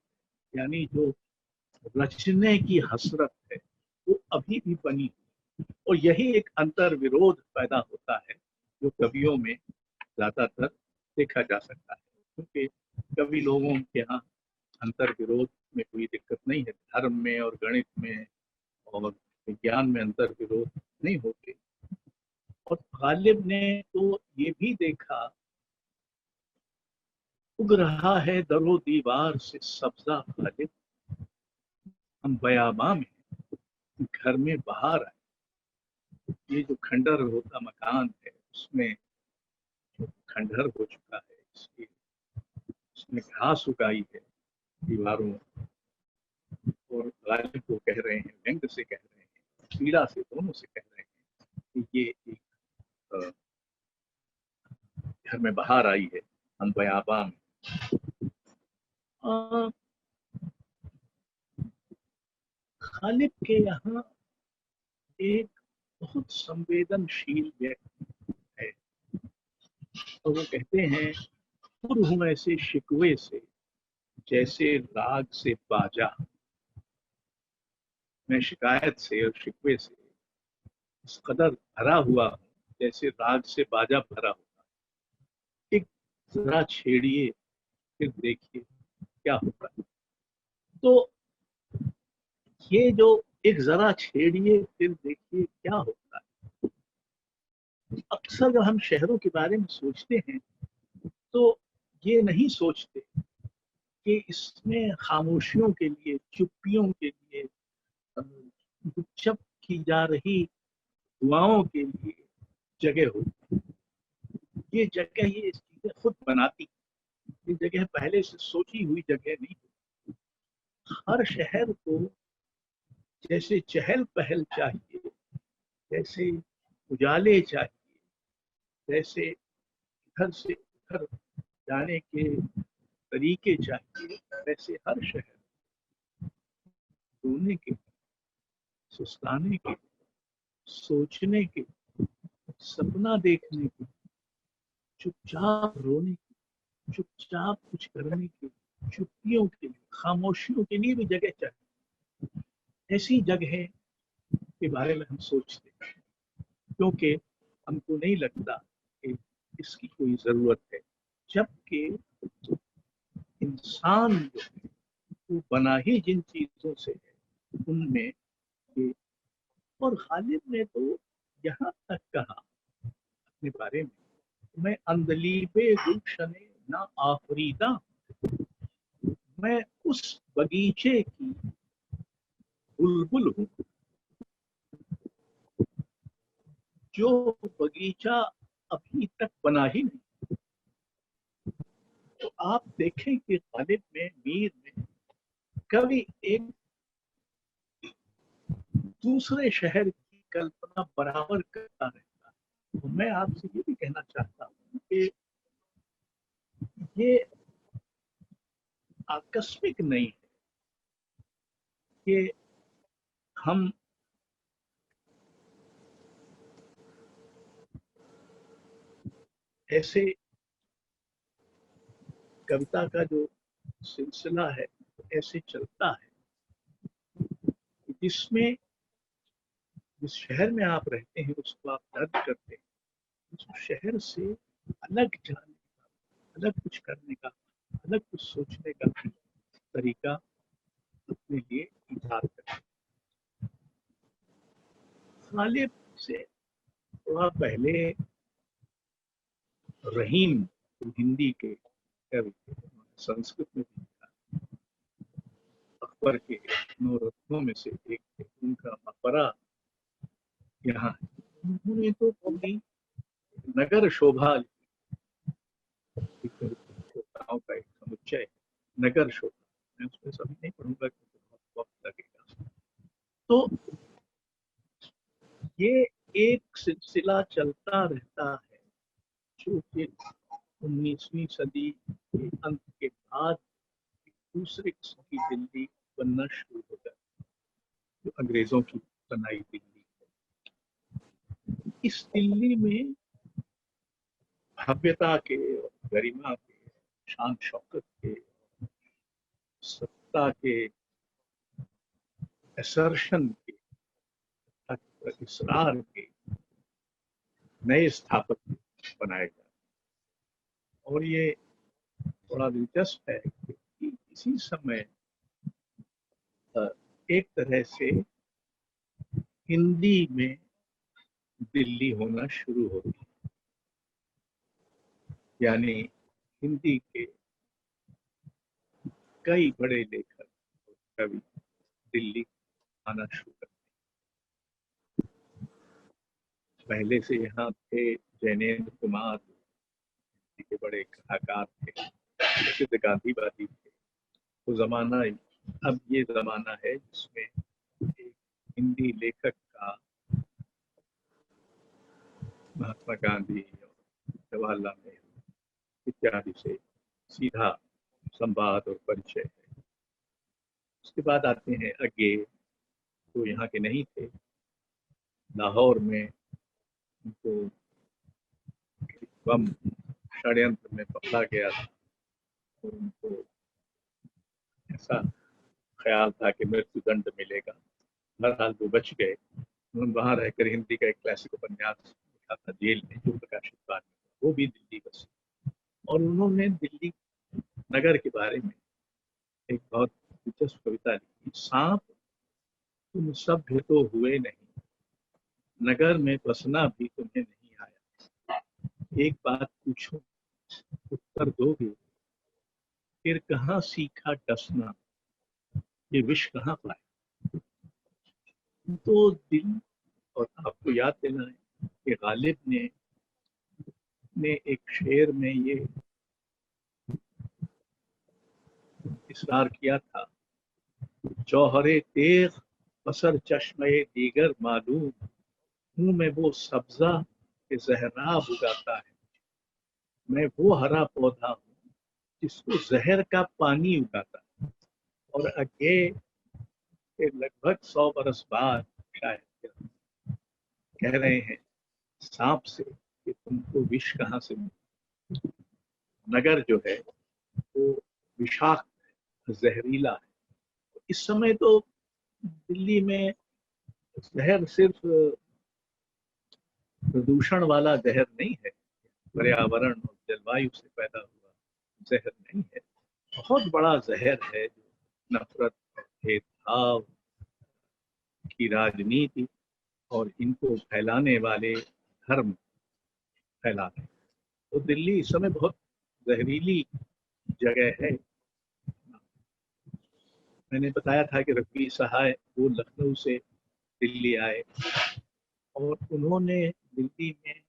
यानी जो रचने की हसरत है, वो अभी भी बनी। और यही एक अंतर विरोध पैदा होता है जो कवियों में ज्यादातर देखा जा सकता है, क्योंकि कवि लोगों के यहाँ अंतर विरोध में कोई दिक्कत नहीं है, धर्म में और गणित में और विज्ञान में अंतर विरोध नहीं होते। और गालिब ने तो ये भी देखा, उग रहा है दरो दीवार से सब्जा गालिब, हम बयाबा में घर में बाहर आए। ये जो खंडर होता मकान है उसमें जो खंडर हो चुका है, इसलिए उसमें घास उगाई है दीवारों, और गालिब को कह रहे हैं, व्यंग से कह रहे हैं, पीड़ा से, दोनों से कह रहे हैं कि ये एक घर में बाहर आई है, हम बयाबा में। गालिब के यहाँ एक बहुत संवेदनशील व्यक्ति है, और वो कहते हैं, पुर हूं ऐसे शिकवे से जैसे राग से बाजा। मैं शिकायत से और शिकवे से इस कदर भरा हुआ हूं जैसे राग से बाजा भरा हुआ। एक जरा छेड़िए फिर देखिए क्या होता है। तो ये जो एक जरा छेड़िए फिर देखिए क्या होता है, अक्सर जब हम शहरों के बारे में सोचते हैं तो ये नहीं सोचते कि इसमें खामोशियों के लिए, चुप्पियों के लिए, गुपचुप की जा रही दुआओं के लिए जगह होती। ये जगह ये चीजें खुद बनाती, ये जगह पहले से सोची हुई जगह नहीं। हर शहर को जैसे चहल पहल चाहिए, जैसे उजाले चाहिए, जैसे इधर से उधर जाने के तरीके चाहिए, वैसे हर शहर रोने के, सुस्ताने के, सोचने के, सपना देखने के, चुपचाप रोने की, चुपचाप कुछ करने की, चुप्पियों के लिए, खामोशियों के लिए भी जगह चाहिए। ऐसी जगह के बारे में हम सोचते हैं, क्योंकि हमको नहीं लगता कि इसकी कोई जरूरत है, जबकि इंसान जो है वो बना ही जिन चीजों से है उनमें ये। और गालिब ने तो यहाँ तक कहा अपने बारे में, मैं अंदलीबे गुलशने ना आफरीदा, मैं उस बगीचे की बुलबुल हूँ जो बगीचा अभी तक बना ही नहीं। तो आप देखें कि गालिब में, मीर में कभी एक दूसरे शहर की कल्पना बराबर करता रहता है। तो मैं आपसे ये भी कहना चाहता हूँ कि ये आकस्मिक नहीं है कि हम ऐसे कविता का जो सिलसिला है ऐसे चलता है, जिसमें जिस शहर में आप रहते हैं उसको आप दर्द करते हैं, उस शहर से अलग जाने का, अलग कुछ करने का, अलग कुछ सोचने का तरीका अपने लिए इजाद करते हैं। गालिब से थोड़ा पहले रहीम हिंदी के कवि थे, संस्कृत में भी था, अकबर के 9 रत्नों में से एक थे, उनका मकबरा यहाँ है। उन्होंने तो पूरी नगर शोभा, कविताओं का एक समुच्चय, नगर शोभा, मैं उसमें सभी नहीं पढ़ूंगा क्योंकि बहुत वक्त लगेगा। तो ये एक सिलसिला चलता रहता है जो कि 19वीं सदी के अंत के बाद दूसरे किस्म की दिल्ली बनना शुरू हो जाती, जो अंग्रेजों की बनाई दिल्ली। इस दिल्ली में भव्यता के, गरिमा के, शान शौकत के, सत्ता के, असर्शन के, इसरार के नए स्थापत्य बनाए जाते। और ये बड़ा दिलचस्प है कि इसी समय एक तरह से हिंदी में दिल्ली होना शुरू हो गई, यानी हिंदी के कई बड़े लेखक और कवि दिल्ली आना शुरू कर दिए। पहले से यहाँ थे जैनेन्द्र कुमार, के बड़े कलाकार थे, प्रसिद्ध गांधीवादी थे। वो जमाना, अब ये जमाना है जिसमें एक हिंदी लेखक का महात्मा गांधी और जवाहरलाल नेहरू इत्यादि से सीधा संवाद और परिचय है। उसके बाद आते हैं अज्ञे, जो यहाँ के नहीं थे। लाहौर में उनको बम षड्यंत्र में पकड़ा गया था और उनको ऐसा ख्याल था कि मृत्यु दंड मिलेगा। बहरहाल वो बच गए। उन्होंने वहां रहकर हिंदी का एक क्लासिक उपन्यास लिखा था जेल में, जो प्रकाशित बाद में, वो भी दिल्ली बसे। और उन्होंने दिल्ली नगर के बारे में एक बहुत दिलचस्प कविता लिखी, सांप तुम सभ्य तो हुए नहीं, नगर में बसना भी तुम्हें नहीं आया। एक बात पूछो उत्तर दोगे, फिर कहाँ सीखा डसना, ये विष कहाँ पाया। तो दिल, और आपको याद देना है कि गालिब ने एक शेर में ये इसरार किया था, जौहरे तेग असर चश्मे दीगर मालूम, हूँ मैं वो सब्जा के जहराब उगाता है। मैं वो हरा पौधा हूँ जिसको जहर का पानी उगाता है। और आगे लगभग 100 बरस बाद शायद कह रहे हैं सांप से कि तुमको विष कहाँ से मिला। नगर जो है वो विषाक्त है, जहरीला है। इस समय तो दिल्ली में जहर सिर्फ प्रदूषण वाला जहर नहीं है, पर्यावरण और जलवायु से पैदा हुआ जहर नहीं है। बहुत बड़ा जहर है जो नफरत, भेदभाव की राजनीति और इनको फैलाने वाले धर्म फैला रहे हैं। तो दिल्ली इस समय बहुत जहरीली जगह है। मैंने बताया था कि रफी सहाय वो लखनऊ से दिल्ली आए और उन्होंने दिल्ली में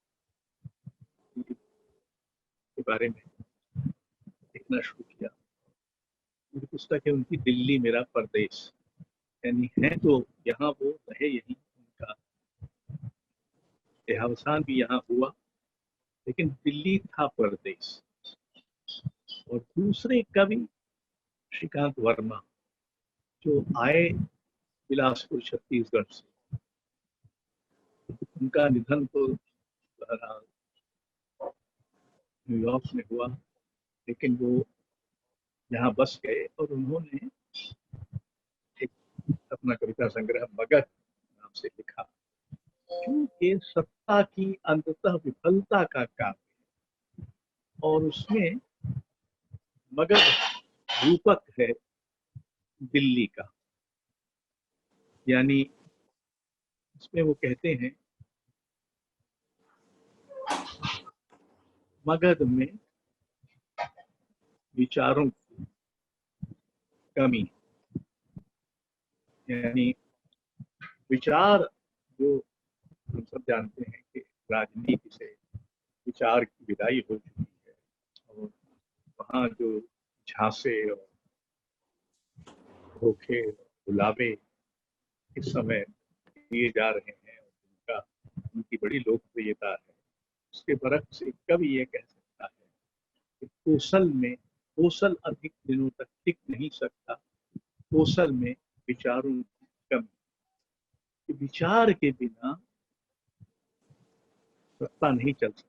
के बारे में लिखना शुरू किया। मेरी पुस्तक है उनकी, दिल्ली मेरा परदेश, यानी है तो यहाँ वो, रहे यहीं, उनका देहावसान भी यहाँ हुआ, लेकिन दिल्ली था परदेश। और दूसरे कवि श्रीकांत वर्मा, जो आए बिलासपुर छत्तीसगढ़ से, उनका निधन तो न्यूयॉर्क में हुआ, लेकिन वो यहाँ बस गए और उन्होंने एक अपना कविता संग्रह मगध नाम से लिखा। क्योंकि सत्ता की अंततः विफलता का काव्य, और उसमें मगध रूपक है दिल्ली का। यानी इसमें वो कहते हैं, मगध में विचारों की कमी, यानी विचार, जो हम सब जानते हैं कि राजनीति से विचार की विदाई हो चुकी है, और वहाँ जो झांसे और धोखे बुलावे इस समय दिए जा रहे हैं, उनका उनकी बड़ी लोकप्रियता है। उसके बरक्स एक कवि ये कह सकता है कि कौशल अधिक दिनों तक टिक नहीं सकता, कौशल में विचारों की कमी। विचार के बिना सत्ता नहीं चल सकती।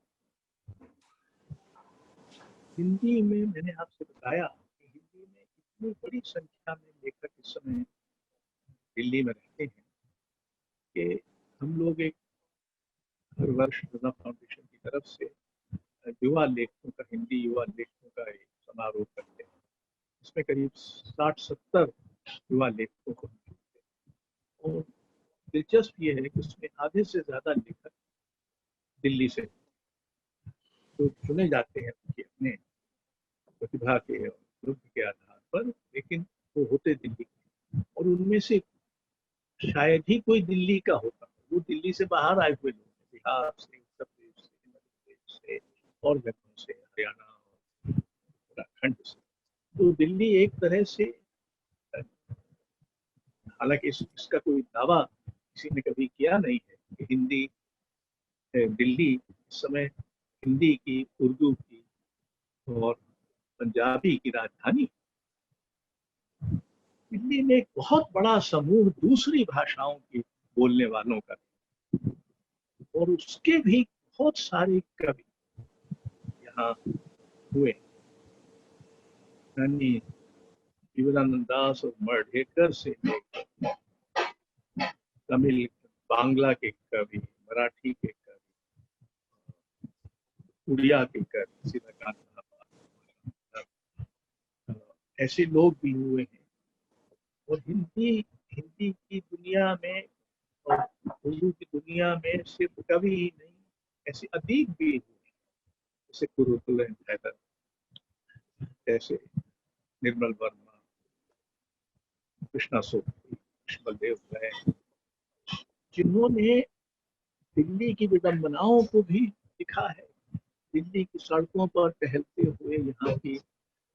हिंदी में मैंने आपसे बताया कि हिंदी में इतनी बड़ी संख्या में लेखक इस समय दिल्ली में रहते हैं कि हम लोग एक हर वर्ष रजा फाउंडेशन की तरफ से युवा लेखकों का, हिंदी युवा लेखकों का एक समारोह करते हैं। इसमें करीब 60-70 युवा लेखकों को, और दिलचस्प ये है कि उसमें आधे से ज्यादा लेखक दिल्ली से तो चुने जाते हैं उनके अपने प्रतिभा के और उपलब्धि के आधार पर, लेकिन वो होते दिल्ली के। और उनमें से शायद ही कोई दिल्ली का होता, वो दिल्ली से बाहर आए हुए लोग हैं, बिहार से, उत्तर प्रदेश से, मध्य प्रदेश से और जगहों से, हरियाणा और उत्तराखंड से। तो दिल्ली एक तरह से, हालांकि इसका कोई दावा किसी ने कभी किया नहीं है कि दिल्ली इस समय हिंदी की, उर्दू की और पंजाबी की राजधानी। दिल्ली में एक बहुत बड़ा समूह दूसरी भाषाओं की बोलने वालों का, और उसके भी बहुत सारे कवि यहाँ हुए, यानी जीवनानंद दास और मर्ढेकर से तमिल, बांग्ला के कवि, मराठी के कवि, उड़िया के कवि, सीताकांत महापात्र, ऐसे लोग भी हुए हैं। और हिंदी हिंदी की दुनिया में और उर्दू की दुनिया में सिर्फ कवि ही नहीं, ऐसे अदीब भी हुए, जैसे कुरुकुल हैदर, जैसे निर्मल वर्मा, कृष्णा सोपी, बलदेव राय, जिन्होंने दिल्ली की विडंबनाओं को भी लिखा है। दिल्ली की सड़कों पर टहलते हुए यहाँ की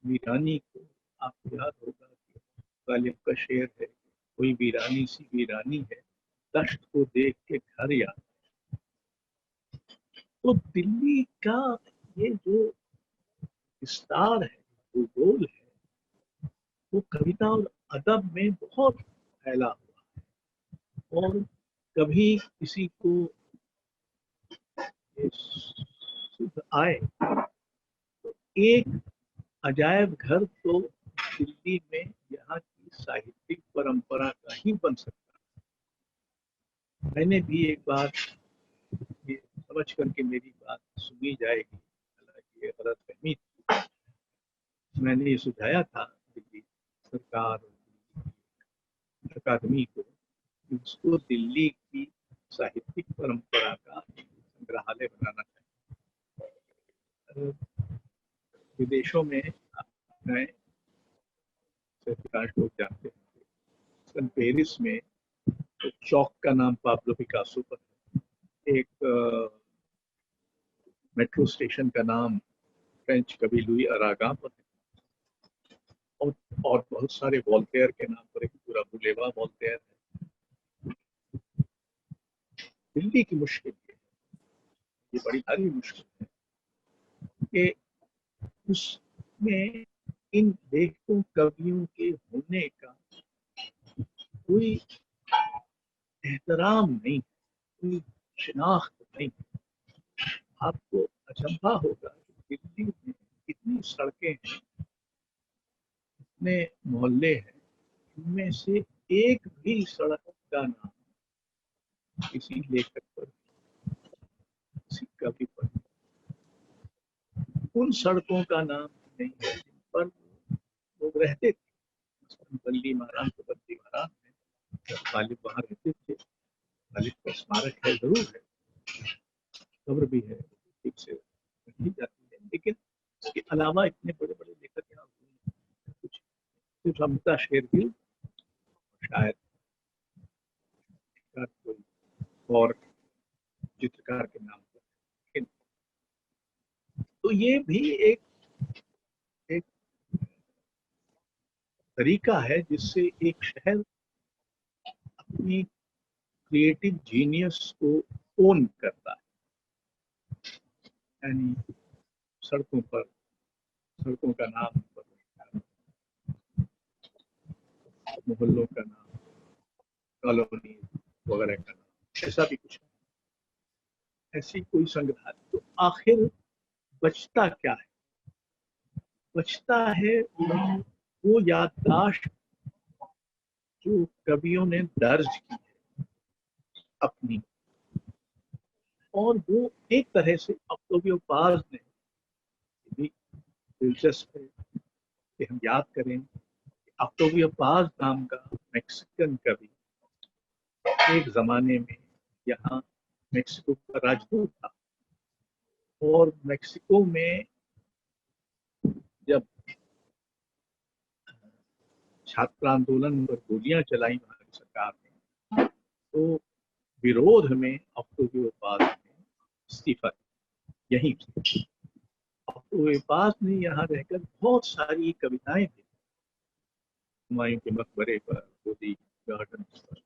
वीरानी को, आपको याद होगा कि गालिब का शेर है, कोई वीरानी सी वीरानी है, दश्त को देख के घर याद। तो दिल्ली का ये जो विस्तार है, भूगोल है, वो कविता और अदब में बहुत फैला हुआ है। और कभी किसी को ये सुध आए तो एक अजायब घर तो दिल्ली में यहाँ की साहित्यिक परंपरा का ही बन सकता है। मैंने भी एक बार, ये समझ करके मेरी बात सुनी जाएगी, हालांकि ये गलतफहमी थी, मैंने ये सुझाया था दिल्ली सरकार अकादमी को कि उसको दिल्ली की साहित्यिक परंपरा का संग्रहालय बनाना चाहिए। विदेशों में मैं, अधिकांश लोग जानते हैं, पेरिस में तो चौक का नाम पाब्लो पिकासो पर है, एक मेट्रो स्टेशन का नाम फ्रेंच कवि लुई अरागा पर है, और बहुत सारे वॉल्टेयर के नाम पर एक पूरा बुलेवा वॉल्टेयर है। दिल्ली की मुश्किल ये बड़ी भारी मुश्किल है कि उसमें इन लेखकों कवियों के होने का कोई एहतराम नहीं, कोई शिनाख्त नहीं। आपको अचंभा होगा कि दिल्ली में कितनी सड़कें हैं, इतने मोहल्ले हैं, इनमें से एक भी सड़क का नाम किसी लेखक पर, किसी कवि पर, उन सड़कों का नाम नहीं है जिन पर लोग रहते थे। बल्ली महाराज तो बल्ली महाराज है, गालिब वहां रहते थे, गालिब का स्मारक है, जरूर है, कब्र भी है, ठीक से नहीं जाती है, लेकिन इसके अलावा इतने बड़े बड़े लेखक यहाँ हुए कुछ, सिर्फ अमिता शेरगिल, शायद कोई और चित्रकार के नाम पर। तो ये भी एक एक तरीका है जिससे एक शहर अपनी क्रिएटिव जीनियस को ओन करता है, यानी सड़कों पर, सड़कों का नाम पर, मोहल्लों का नाम, कॉलोनी वगैरह का नाम, ऐसा भी कुछ नहीं, ऐसी कोई संग्रह। तो आखिर बचता क्या है? बचता है वो याददाश्त जो कवियों ने दर्ज की है अपनी, और वो एक तरह से अक्टोबियो पाज ने भी दिलचस्प है कि हम याद करें ऑक्टेवियो पाज नाम का मैक्सिकन कवि एक जमाने में यहाँ मेक्सिको का राजदूत था, और मेक्सिको में जब छात्र आंदोलन पर गोलियां चलाई वहां की सरकार ने, तो विरोध में ऑक्टेवियो पाज ने इस्तीफा दिया। यहीं ऑक्टेवियो पाज ने यहाँ रहकर बहुत सारी कविताएं दी, हुमायूं के मकबरे पर, गोदी गार्डन पर,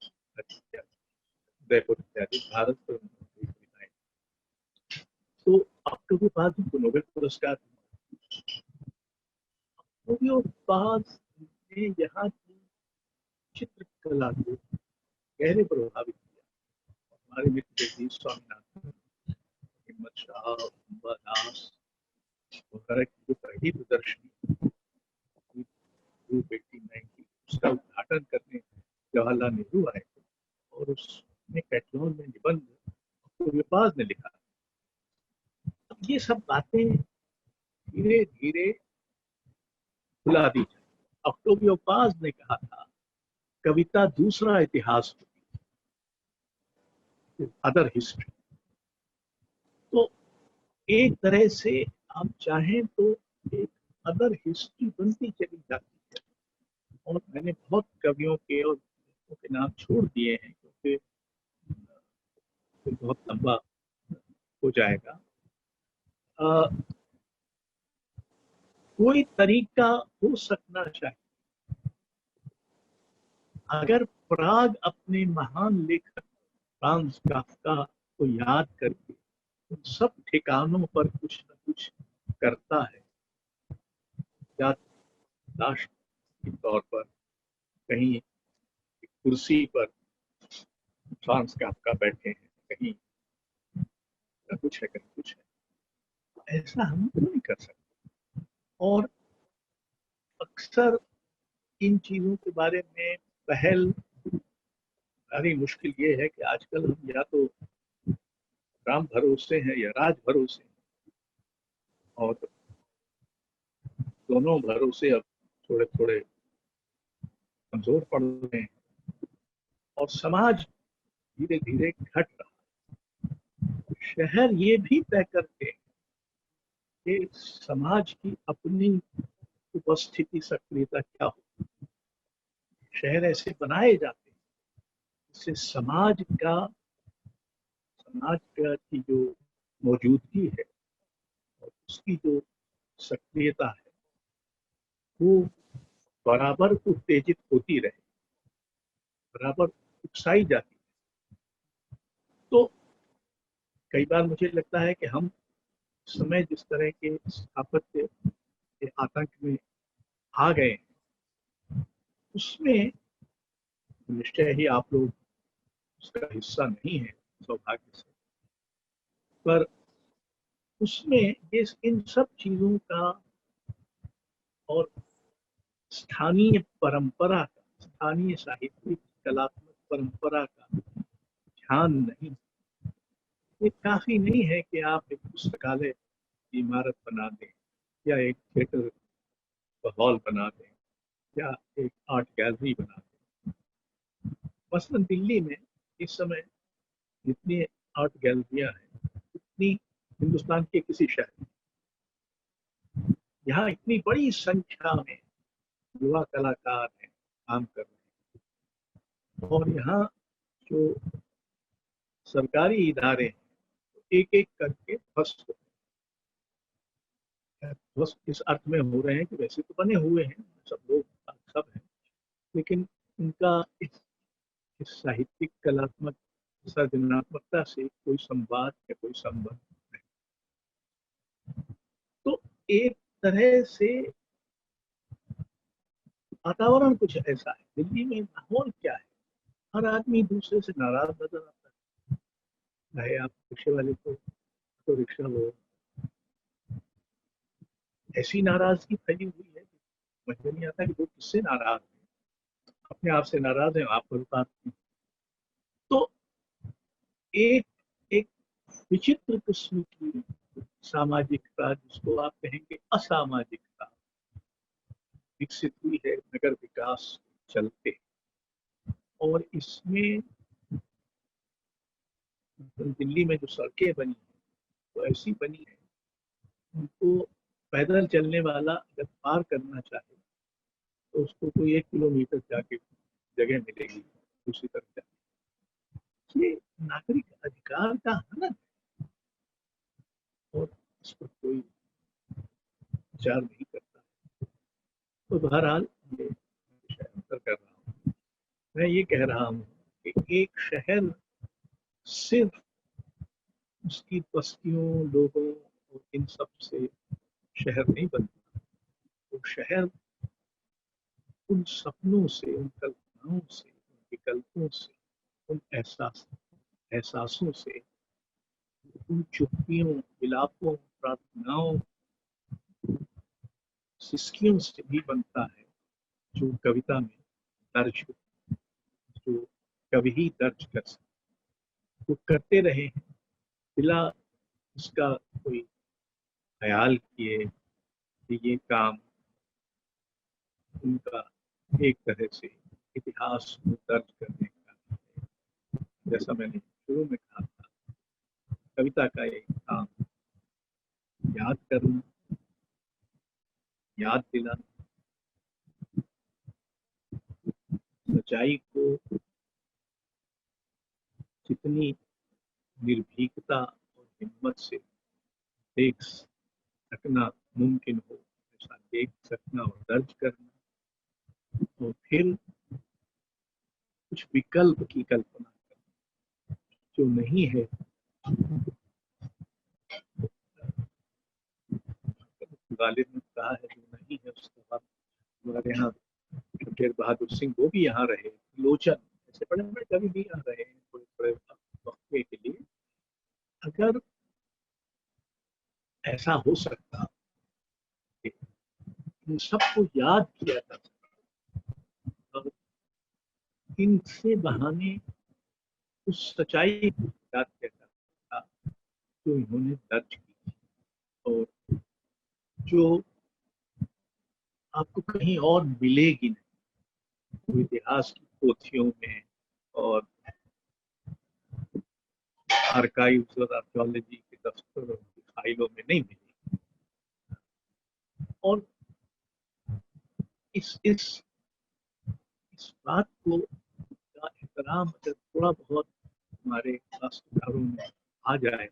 उदयपुर इत्यादि भारत पर उन्होंने कविताएं। तो ऑक्टेवियो पाज को नोबेल पुरस्कार मिला। ऑक्टेवियो पाज ने यहाँ की चित्रकला को गहरे प्रभावित किया। हमारे मित्र जगदीश स्वामीनाथन, हिम्मत शाह, अंबा दास वगैरह की जो पहली प्रदर्शनी 1890 उसका उद्घाटन करने जवाहरलाल नेहरू आए थे, और उसमें कैटलॉग में निबंध ऑक्टेवियो पाज ने लिखा। अब ये सब बातें धीरे धीरे भुला दी जाए। ऑक्टेवियो पाज ने कहा था कविता दूसरा इतिहास होती है, अदर हिस्ट्री। तो एक तरह से आप चाहें तो एक अदर हिस्ट्री बनती चली जाती है। और मैंने बहुत कवियों के और लेखकों के नाम छोड़ दिए हैं, क्योंकि फिर बहुत लंबा हो जाएगा। कोई तरीका हो सकना चाहिए। अगर प्राग अपने महान लेखक फ्रांज काफ्का को याद करके उन सब ठिकानों पर कुछ न कुछ करता है, या लाश के तौर पर कहीं एक कुर्सी पर फ्रांज काफ्का बैठे हैं, कहीं कुछ है, कहीं कुछ है, ऐसा हम क्यों नहीं कर सकते। और अक्सर इन चीजों के बारे में पहल सारी मुश्किल ये है कि आजकल हम या तो राम भरोसे हैं या राज भरोसे हैं, और दोनों भरोसे अब थोड़े थोड़े कमजोर पड़ रहे हैं, और समाज धीरे धीरे घट रहा है। शहर ये भी तय करते हैं कि समाज की अपनी उपस्थिति, सक्रियता क्या हो। शहर ऐसे बनाए जाते हैं जिससे समाज की जो मौजूदगी है और उसकी जो सक्रियता है वो बराबर उत्तेजित होती रहे, बराबर उकसाई जाती है। तो कई बार मुझे लगता है कि हम समय जिस तरह के स्थापत्य के आतंक में आ गए हैं, उसमें निश्चय ही आप लोग उसका हिस्सा नहीं है सौभाग्य से, पर उसमें इन सब चीजों का और स्थानीय परंपरा का, स्थानीय साहित्यिक कलात्मक परंपरा का ध्यान नहीं। ये काफी नहीं है कि आप एक पुस्तकालय की इमारत बना दें, या एक थिएटर हॉल बना दें, या एक आर्ट गैलरी बना दें। मसलन दिल्ली में इस समय जितनी आर्ट गैलरियां हैं उतनी हिंदुस्तान के किसी शहर में। यहाँ इतनी बड़ी संख्या में युवा कलाकार हैं, काम कर रहे हैं, और यहाँ जो सरकारी इदारे हैं एक एक करके ध्वस्त हो रहे हैं। ध्वस्त इस अर्थ में हो रहे हैं कि वैसे तो बने हुए हैं, सब लोग सब हैं, लेकिन उनका इस साहित्यिक कलात्मक सृजनात्मकता से कोई संवाद या कोई संबंध नहीं। तो एक तरह से वातावरण कुछ ऐसा है दिल्ली में। माहौल क्या है, हर आदमी दूसरे से नाराज नजर आता है, चाहे आप रिक्शे वाले को तो रिक्शा लो, ऐसी नाराजगी फैली हुई है समझ में नहीं आता कि लोग किससे नाराज हैं। अपने आप से नाराज हैं, आप पर उतारते हैं। तो एक एक विचित्र किस्म की सामाजिकता, जिसको आप कहेंगे असामाजिकता, विकसित हुई है नगर विकास चलते, और इसमें दिल्ली में जो सड़कें बनी है तो ऐसी बनी है, उनको पैदल चलने वाला अगर पार करना चाहे तो उसको कोई 1 किलोमीटर जाके जगह मिलेगी दूसरी तरफ जाके। ये नागरिक अधिकार का हनन है और इस पर कोई विचार नहीं करता। तो बहरहाल ये अंतर कर रहा हूँ, मैं ये कह रहा हूँ कि एक शहर सिर्फ उसकी बस्तियों, लोगों और इन सब से शहर नहीं बनता। वो शहर उन सपनों से, उन कल्पनाओं से, उन विकल्पों से, उन एहसासों से, उन चुप्पियों, विलापों, प्रार्थनाओं, सिसकियों से भी बनता है जो कविता में दर्ज हो, जो कवि ही दर्ज कर सकते। वो करते रहे हैं बिना उसका कोई ख्याल किए कि ये काम उनका एक तरह से इतिहास को दर्ज करने का, जैसा मैंने शुरू में कहा था, कविता का एक काम याद करना, याद दिलाना, सच्चाई को जितनी निर्भीकता और हिम्मत से देख सकना मुमकिन हो ऐसा देख सकना और दर्ज करना, और फिर कुछ विकल्प की कल्पना करना जो नहीं है। गालिब ने कहा है जो नहीं है उसके बाद हमारे यहाँ शेर बहादुर सिंह वो भी यहाँ रहे, लोचन ऐसे बड़े बड़े कवि भी यहाँ रहे हैं थोड़े थोड़े वक्फे के लिए। अगर ऐसा हो सकता कि इन सबको याद किया जा सकता और इनसे बहाने उस सच्चाई को याद किया जा सकता जो इन्होंने दर्ज की और जो आपको कहीं और मिलेगी नहीं, तो इतिहास की पोथियों में और आर्काइव्स और आर्कियोलॉजी के दफ्तरों की फाइलों में नहीं मिलेगी। और इस बात को का एहतराम अगर थोड़ा बहुत हमारे राष्ट्रकारों में आ जाए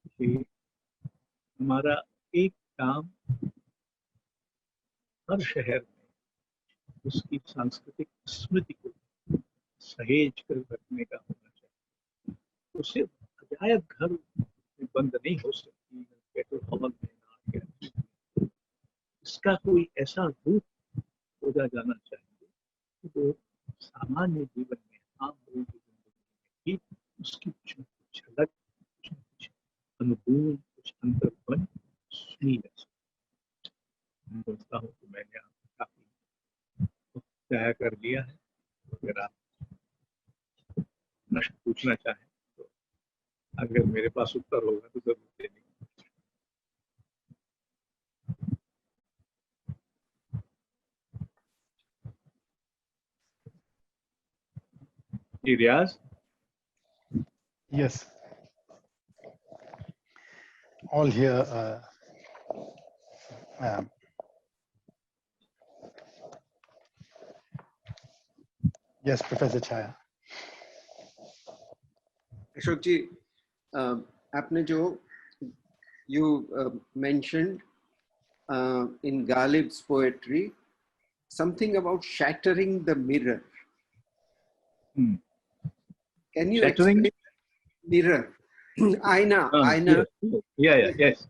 कि हमारा एक काम हर शहर में उसकी सांस्कृतिक स्मृति को सहेज कर रखने का होना चाहिए, तो सिर्फ अजायब घर में बंद नहीं हो सकती, हॉल में इसका कोई ऐसा रूप खोजा जाना चाहिए कि वो सामान्य जीवन में, आम लोगों की जिंदगी में भी उसकी कुछ न कुछ झलक, कुछ न कुछ अनुकूल, कुछ अंतर्बन सुनी जा सके। मैं सोचता हूँ कि मैंने आपको काफी तय कर लिया है। अगर आप प्रश्न पूछना चाहें तो अगर मेरे पास उत्तर होगा तो जरूर देंगे। जी रियाज। Yes, all here. Um, yes, Professor Chaya. Ashok जी, आपने जो you mentioned in Ghalib's poetry something about shattering the mirror. Can you Shattering? explain mirror? आईना yes.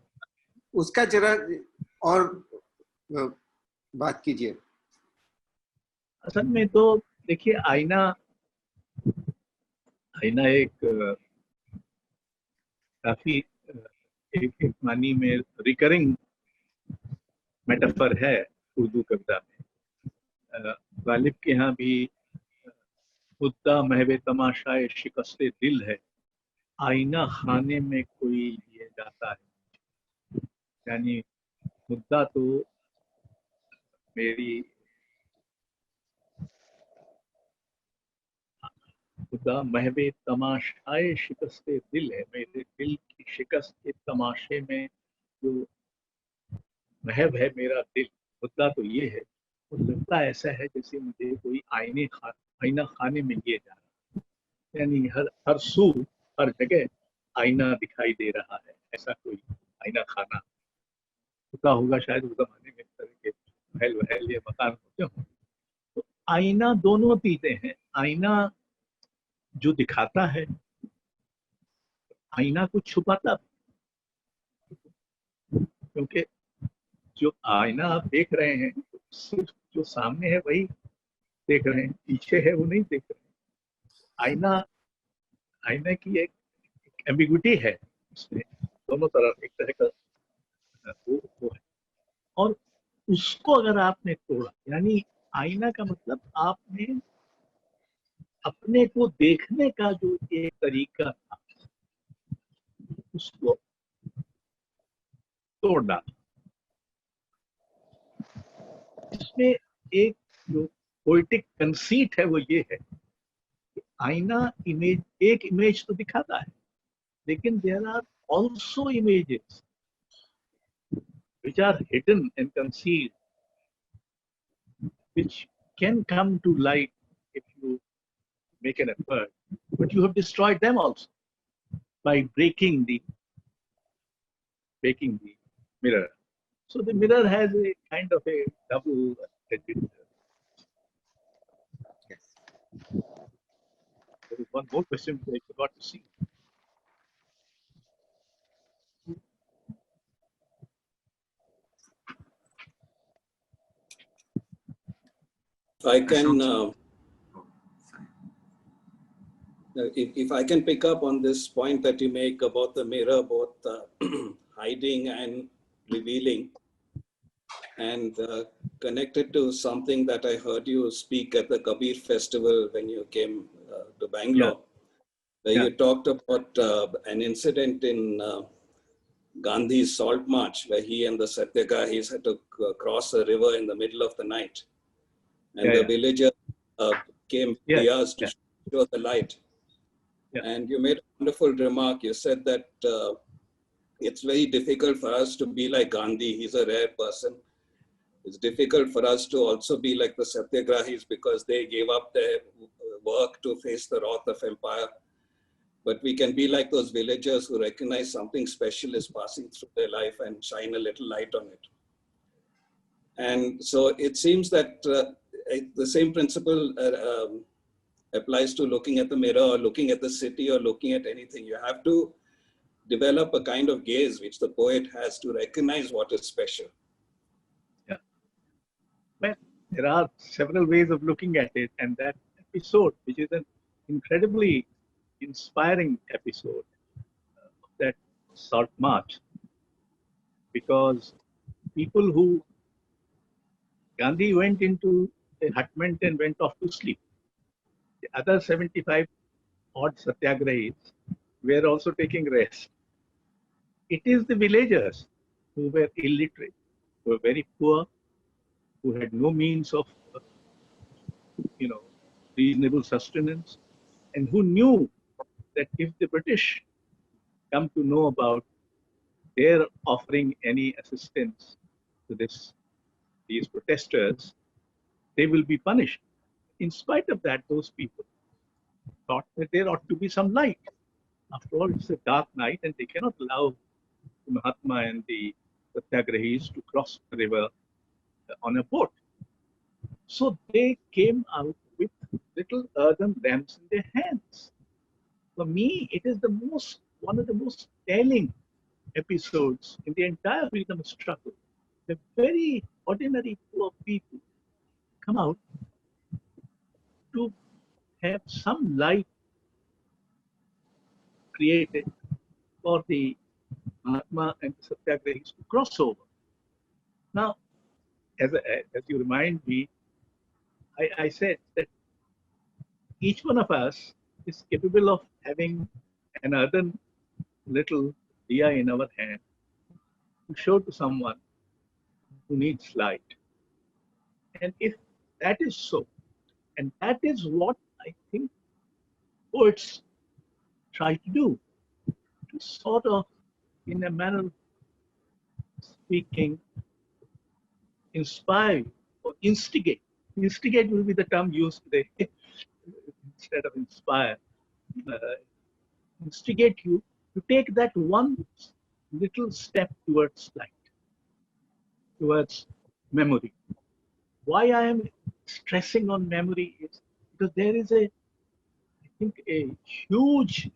उसका जरा और बात कीजिए। असल में तो देखिए आईना एक काफी एक मानी में रिकरिंग मेटाफर है उर्दू कविता में। गालिब के यहाँ भी मुद्दा महवे तमाशाए शिकस्ते दिल है, आईना खाने में कोई लिए जाता है। यानी मुद्दा तो मेरी खुदा महवे तमाशाए शिकस्ते दिल है, मेरे दिल की शिकस्त के तमाशे में जो महव है मेरा दिल। मुद्दा तो ये है, वो लगता ऐसा है जैसे मुझे कोई आईना खाने में लिए जा रहा है, यानी हर हर सू हर जगह आईना दिखाई दे रहा है। ऐसा कोई आईना खाना होता होगा शायद उस जमाने में, इस तरह के महल वहल या मकान होते हों। तो आईना दोनों चीजें हैं। आईना जो दिखाता है, आईना कुछ छुपाता, क्योंकि जो आईना आप देख रहे हैं सिर्फ जो सामने है वही देख रहे हैं, पीछे है वो नहीं देख रहे। आईना आईने की एक एम्बिग्विटी है उसमें, दोनों तरफ एक तरह का वो है। और उसको अगर आपने तोड़ा, यानी आईना का मतलब आपने अपने को देखने का जो एक तरीका था उसको तोड़ डाला। इसमें एक जो पोएटिक कंसीट है वो ये है कि आईना एक इमेज तो दिखाता है, लेकिन there are also images which are hidden and concealed, which can come to light if you make an effort, but you have destroyed them also by breaking the mirror. So the mirror has a kind of a double-edged. Yes. There is one more question which I forgot to see. I can, if I can pick up on this point that you make about the mirror, both hiding and revealing, and connected to something that I heard you speak at the Kabir festival when you came to Bangalore, where you talked about an incident in Gandhi's Salt March, where he and the Satyagrahis had to cross a river in the middle of the night. And the villagers came diyas to show the light. And you made a wonderful remark. You said that it's very difficult for us to be like Gandhi. He's a rare person. It's difficult for us to also be like the Satyagrahis because they gave up their work to face the wrath of empire. But we can be like those villagers who recognize something special is passing through their life and shine a little light on it. And so it seems that the same principle applies to looking at the mirror or looking at the city or looking at anything. You have to develop a kind of gaze which the poet has to recognize what is special. Yeah. Well, there are several ways of looking at it, and that episode, which is an incredibly inspiring episode of that Salt March, because people who Gandhi went into a hutment and went off to sleep. The other 75 odd Satyagrahis were also taking rest. It is the villagers who were illiterate, who were very poor, who had no means of, reasonable sustenance, and who knew that if the British come to know about their offering any assistance to these protesters, they will be punished. In spite of that, those people thought that there ought to be some light. After all, it's a dark night and they cannot allow the Mahatma and the Satyagrahis to cross the river on a boat. So they came out with little earthen lamps in their hands. For me, it is one of the most telling episodes in the entire freedom struggle. The very ordinary poor people come out to have some light created for the Mahatma and the Satyagrahis to cross over. Now, as you remind me, I said that each one of us is capable of having an earthen little diya in our hand to show to someone who needs light. And if that is so, and that is what I think poets try to do, to sort of, in a manner of speaking, inspire or instigate. Instigate will be the term used today instead of inspire. Uh, instigate you to take that one little step towards light, towards memory. Why I am stressing on memory is because there is I think, a huge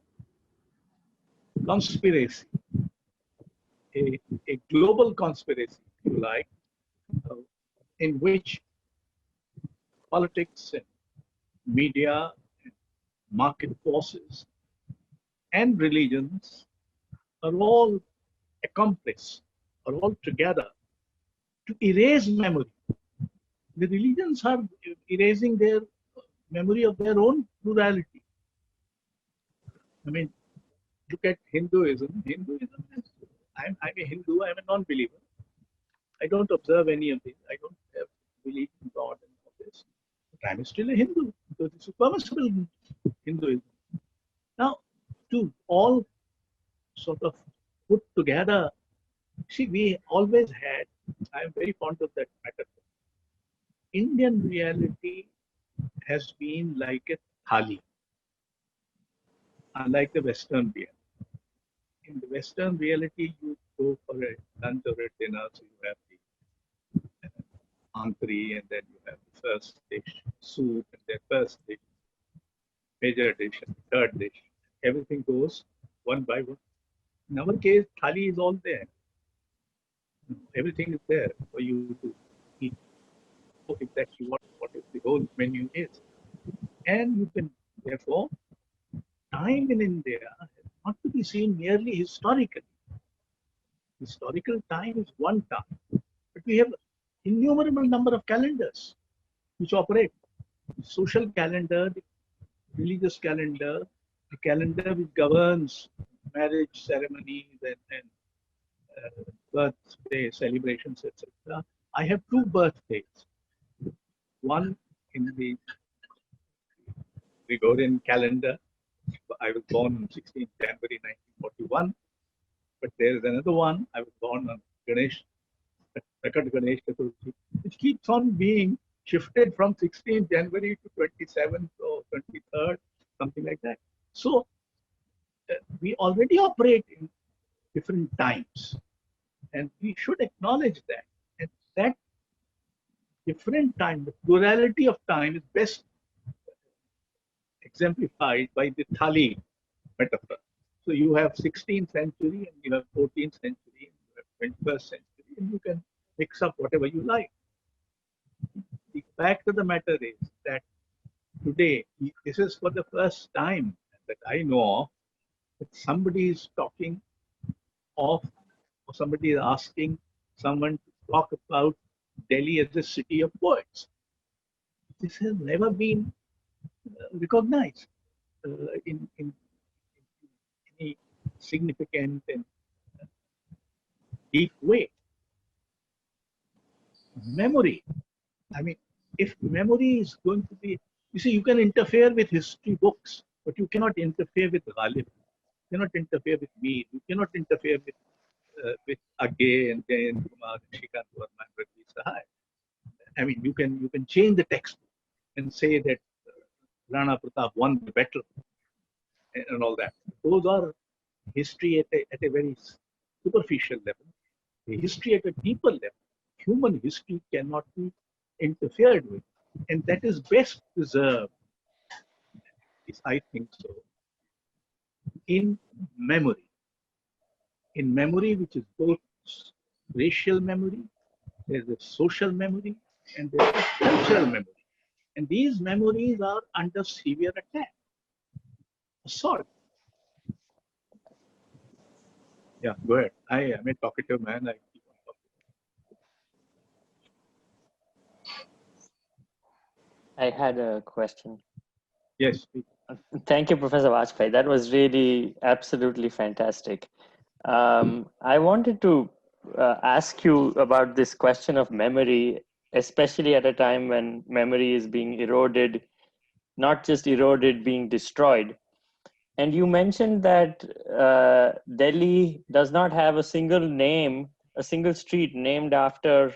conspiracy, a global conspiracy, if you like, uh, in which politics and media, and market forces, and religions are all accomplices, are all together to erase memory. The religions are erasing their memory of their own plurality. I mean, look at Hinduism. Hinduism is, I'm a Hindu, I'm a non-believer. I don't observe any of these. I don't have belief in God and all this. But I'm still a Hindu because it's a permissible Hinduism. Now, to all sort of put together, see, we always had, I'm very fond of that metaphor. Indian reality has been like a thali, unlike the Western reality. In the Western reality, you go for a lunch or a dinner, so you have the entree, and then you have the first dish, soup, and then first dish, major dish, and third dish. Everything goes one by one. In our case, thali is all there. Everything is there for you to eat. Exactly what is the whole menu is. And you can, therefore, time in India is not to be seen merely historically. Historical time is one time, but we have innumerable number of calendars which operate. The social calendar, the religious calendar, the calendar which governs marriage ceremonies and birthday celebrations, etc. I have two birthdays. One in the Gregorian calendar. I was born on 16th January 1941. But there is another one. I was born on Ganesh, Sakat Ganesh Chaturthi, which keeps on being shifted from 16th January to 27th or 23rd, something like that. So we already operate in different times, and we should acknowledge that. And that different time, the plurality of time, is best exemplified by the thali metaphor. So you have 16th century and you have 14th century and you have 21st century, and you can mix up whatever you like. The fact of the matter is that today, this is for the first time that I know of, that somebody is talking of, or somebody is asking someone to talk about Delhi as a city of poets. This has never been recognized in any significant and deep way. Memory. I mean, if memory is going to be, you see, you can interfere with history books, but you cannot interfere with Ghalib. You cannot interfere with me. You cannot interfere with Agay and Jayan Kumar and Shrikant Verma and Raghuveer Sahai. I mean, you can change the text and say that Rana Pratap won the battle and all that. Those are history at a very superficial level. The history at a deeper level, human history cannot be interfered with, and that is best preserved, I think so, in memory. In memory, which is both racial memory, there's a social memory, and there's a cultural memory. And these memories are under severe attack, assault. Yeah, go ahead. I am a talkative man. I keep on talking. I had a question. Yes, please. Thank you, Professor Vajpayee. That was really absolutely fantastic. I wanted to ask you about this question of memory especially at a time when memory is being eroded, not just eroded, being destroyed. And you mentioned that Delhi does not have a single name, a single street named after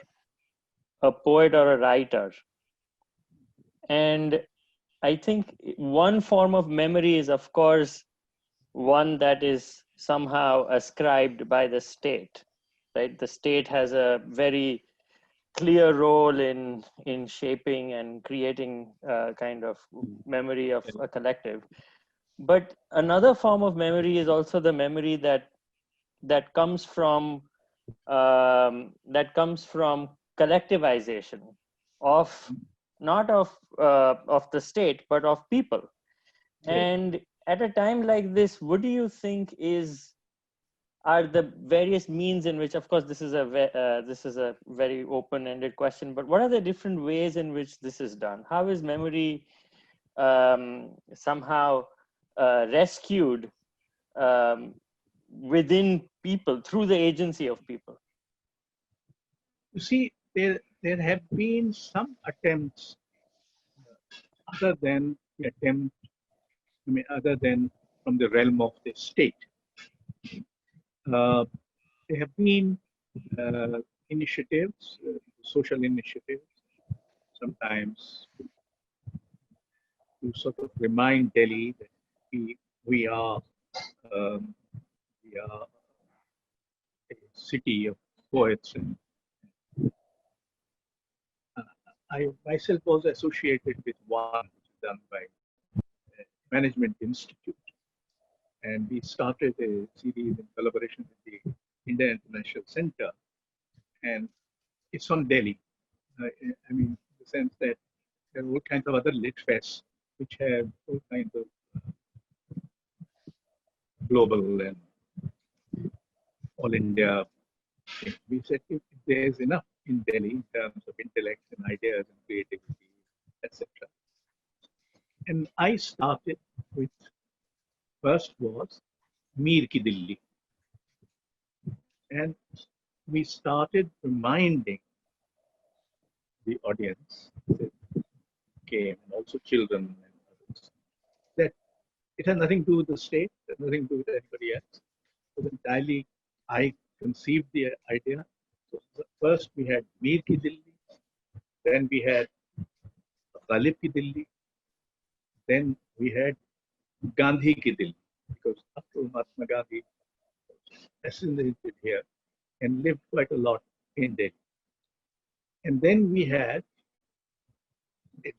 a poet or a writer. And I think one form of memory is, of course, one that is somehow ascribed by the state, right? The state has a very clear role in shaping and creating a kind of memory of a collective. But another form of memory is also the memory that comes from collectivization of not of the state but of people. And at a time like this, what do you think are the various means in which, of course, this is a very open-ended question, but what are the different ways in which this is done? How is memory somehow rescued within people through the agency of people? You see, there have been some attempts other than the attempt, other than from the realm of the state. There have been initiatives, social initiatives, sometimes to sort of remind Delhi that we are a city of poets. And I myself was associated with one done by Management Institute. And we started a series in collaboration with the India International Center. And it's on Delhi. I mean, in the sense that there are all kinds of other lit fests which have all kinds of global and all India. We said if there's enough in Delhi in terms of intellect and ideas and creativity, etc. And I started with, first was Mir Ki Dilli. And we started reminding the audience that came, and also children and others, that it had nothing to do with the state, it had nothing to do with anybody else. It was entirely, I conceived the idea. So first we had Mir Ki Dilli, then we had Ghalib Ki Dilli, then we had Gandhi Ki Dilli, because after Mahatma Gandhi assassinated here and lived quite a lot in Delhi. And then we had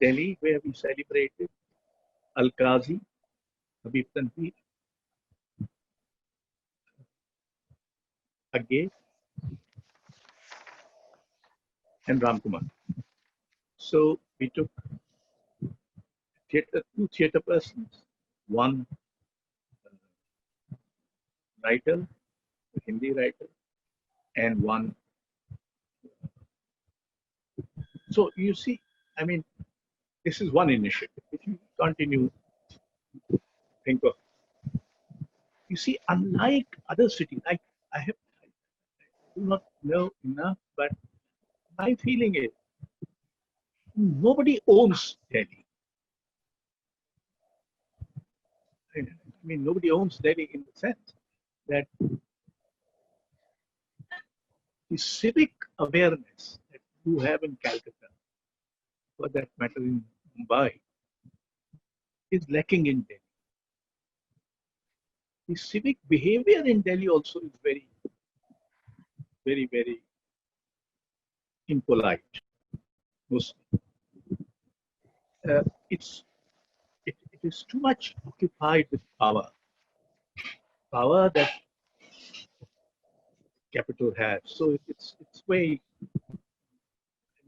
Delhi, where we celebrated Al-Qazi, Habib Tanveer, Agge, and Ram Kumar. So we took two theatre persons, one writer, a Hindi writer, and one. So you see, I mean, this is one initiative which we continue to think of. You see, unlike other cities, I do not know enough, but my feeling is nobody owns Delhi. I mean, nobody owns Delhi in the sense that the civic awareness that you have in Calcutta, for that matter in Mumbai, is lacking in Delhi. The civic behavior in Delhi also is very, very, very impolite. Mostly. It is too much occupied with power that capital has. So it's way,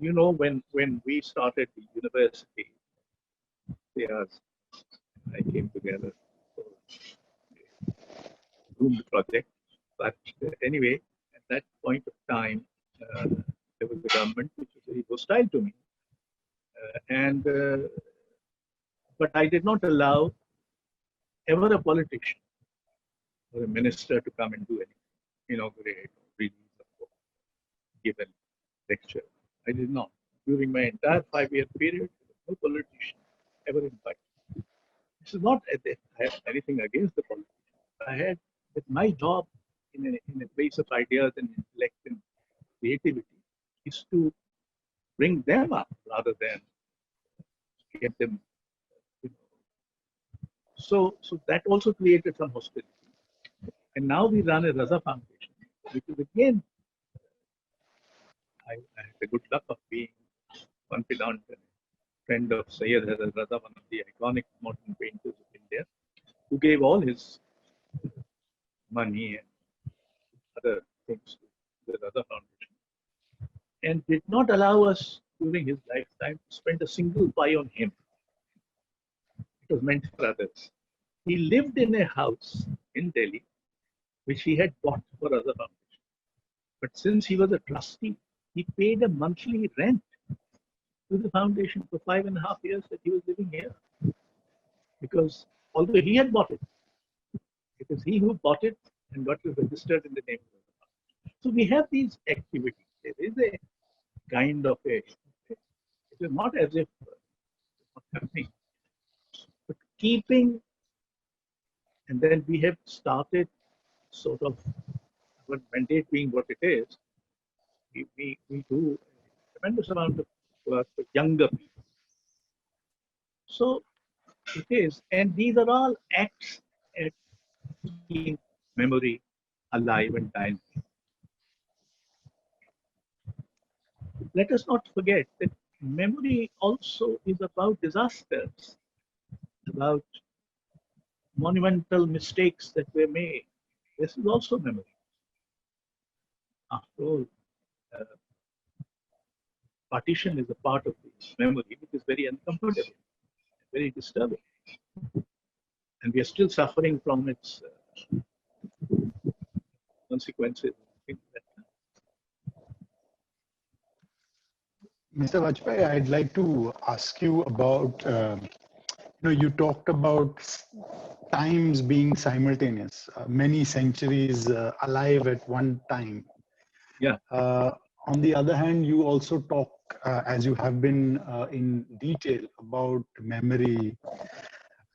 you know, when we started the university, I came together for Room project. But anyway, at that point of time, there was a government which was very hostile to me. But I did not allow ever a politician or a minister to come and do anything, inaugurate, release a book, give a lecture. I did not. during my entire 5-year period, no politician ever invited. This is not as if I have anything against the politicians. I had that my job in a place of ideas and intellect and creativity is to bring them up rather than get them. You know. So that also created some hostility. And now we run a Raza Foundation, which is again, I had the good luck of being confidant and friend of Syed Hazrat Raza, one of the iconic modern painters of India, who gave all his money and other things to the Raza Foundation, and did not allow us during his lifetime to spend a single pie on him. It was meant for others. He lived in a house in Delhi, which he had bought for Raza Foundation. But since he was a trustee, he paid a monthly rent to the foundation for 5.5 years that he was living here. Because although he had bought it, it is he who bought it and got it registered in the name of the foundation. So we have these activities. There is a kind of a, it is not as if it's not happening, but keeping, and then we have started sort of our mandate being what it is, we do a tremendous amount of work with younger people. So it is, and these are all acts at keeping memory alive and dynamic. Let us not forget that memory also is about disasters, about monumental mistakes that were made. This is also memory. After all, partition is a part of this memory, which is very uncomfortable, very disturbing. And we are still suffering from its consequences. Mr. Vajpayee, I'd like to ask you about, you talked about times being simultaneous, many centuries alive at one time. Yeah. On the other hand, you also talk, as you have been in detail, about memory,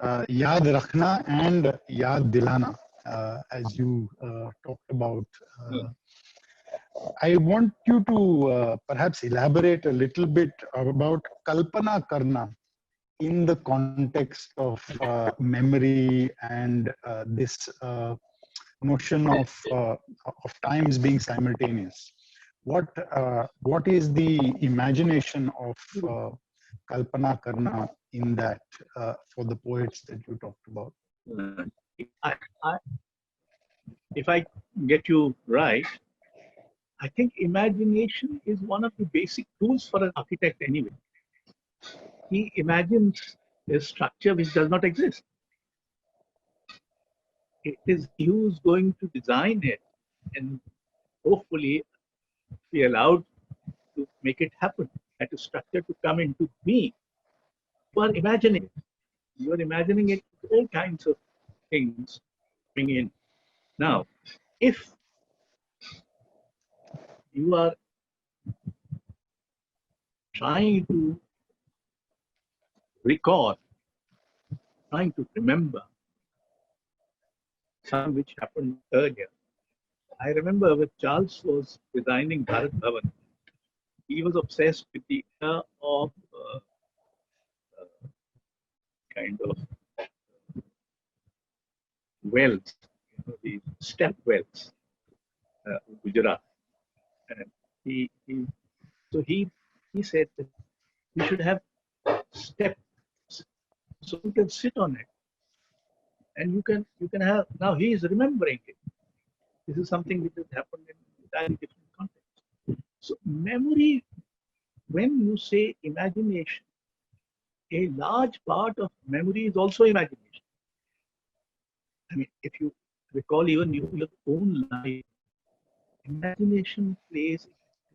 yaad rakhna and yaad dilana, as you talked about. I want you to perhaps elaborate a little bit about kalpana karna in the context of memory and this notion of times being simultaneous. What is the imagination of kalpana karna in that for the poets that you talked about? If I get you right, I think imagination is one of the basic tools for an architect anyway. He imagines a structure which does not exist. It is he who's going to design it and hopefully be allowed to make it happen, that structure to come into being. You are imagining it. You are imagining it with all kinds of things coming in. Now, if you are trying to recall, trying to remember something which happened earlier. I remember when Charles was designing Bharat Bhavan, he was obsessed with the idea of kind of wells, these step wells, Gujarat. And he said that we should have steps so you can sit on it and you can have, now he is remembering it. This is something which has happened in entirely different contexts. So memory, when you say imagination, a large part of memory is also imagination. I mean, if you recall even your own life, imagination plays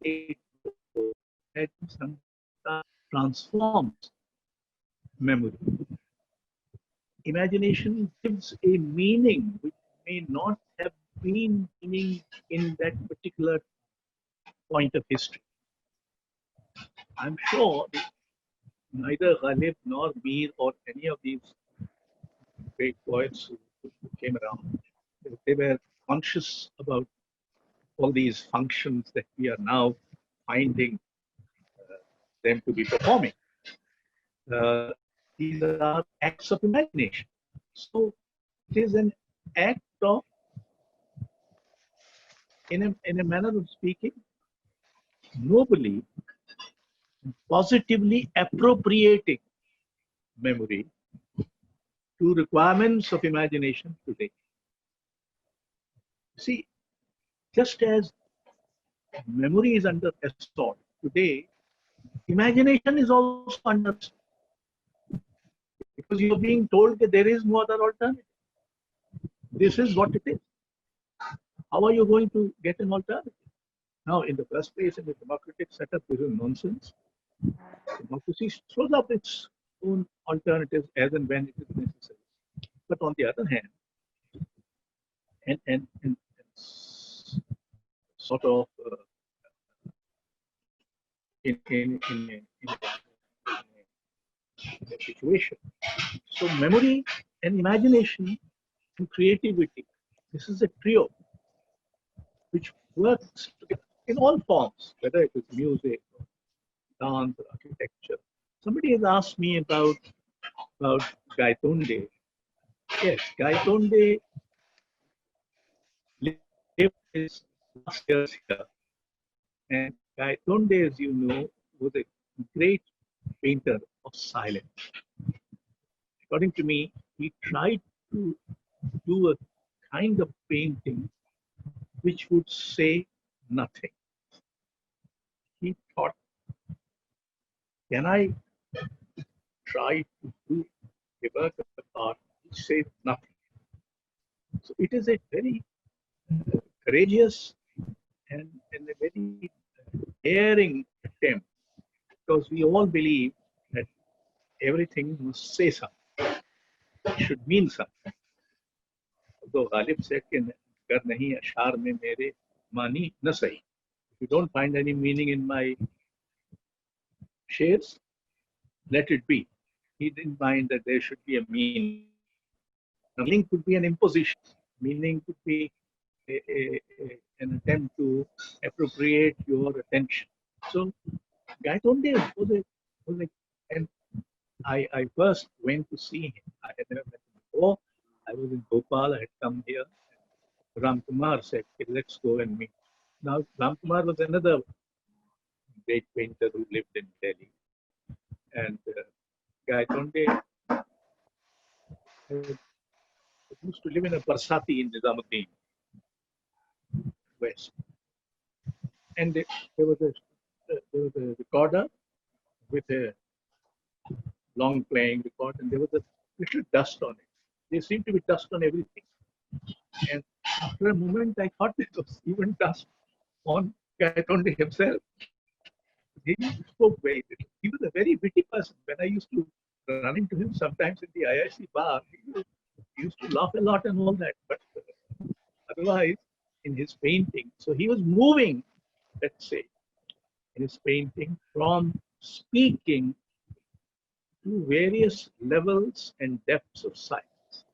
a role that sometimes transforms memory. Imagination gives a meaning which may not have been meaning in that particular point of history. I'm sure neither Ghalib nor Mir or any of these great poets who came around, they were conscious about all these functions that we are now finding them to be performing. These are acts of imagination. So it is an act of, in a manner of speaking, nobly, positively appropriating memory to requirements of imagination today. See, just as memory is under assault today, imagination is also under assault. Because you're being told that there is no other alternative. This is what it is. How are you going to get an alternative? Now, in the first place, in the democratic setup, this is nonsense. Democracy throws up its own alternatives as and when it is necessary. But on the other hand, and sort of in a situation. So memory and imagination and creativity, this is a trio which works together in all forms, whether it is music, or dance, or architecture. Somebody has asked me about Gaitonde. Yes, Gaitonde lived his last years here. And Gaitonde, as you know, was a great painter of silence. According to me, he tried to do a kind of painting which would say nothing. He thought, can I try to do a work of art which says nothing? So it is a very courageous and a very daring attempt, because we all believe that everything must say something. It should mean something. Although Ghalib said, "Gar nahi ashar mein mere mani na sahi." If you don't find any meaning in my shares, let it be. He didn't mind that there should be a meaning. Meaning could be an imposition. Meaning could be an attempt to appropriate your attention. So Gaitonde was a, and I first went to see him. I had never met him before. I was in Bhopal. I had come here. Ram Kumar said, "Okay, let's go and meet." Now, Ram Kumar was another great painter who lived in Delhi. And Gaitonde used to live in a Barsati in Nizamuddin West. And there was a recorder with a long playing record, and there was a little dust on it. There seemed to be dust on everything. And after a moment, I thought there was even dust on Gaitonde himself. He spoke very little. He was a very witty person. When I used to run into him sometimes in the IIC bar, he used to laugh a lot and all that. But otherwise, in his painting, so he was moving, let's say, in his painting from speaking to various levels and depths of silence.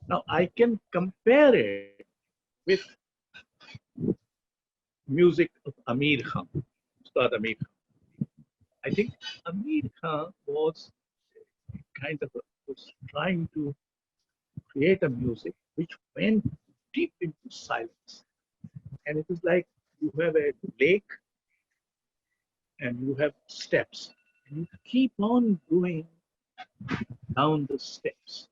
Now, I can compare it with music of Amir Khan, Ustad Amir Khan. I think Amir Khan was was trying to create a music which went deep into silence. And it is like you have a lake and you have steps. And you keep on going down the steps.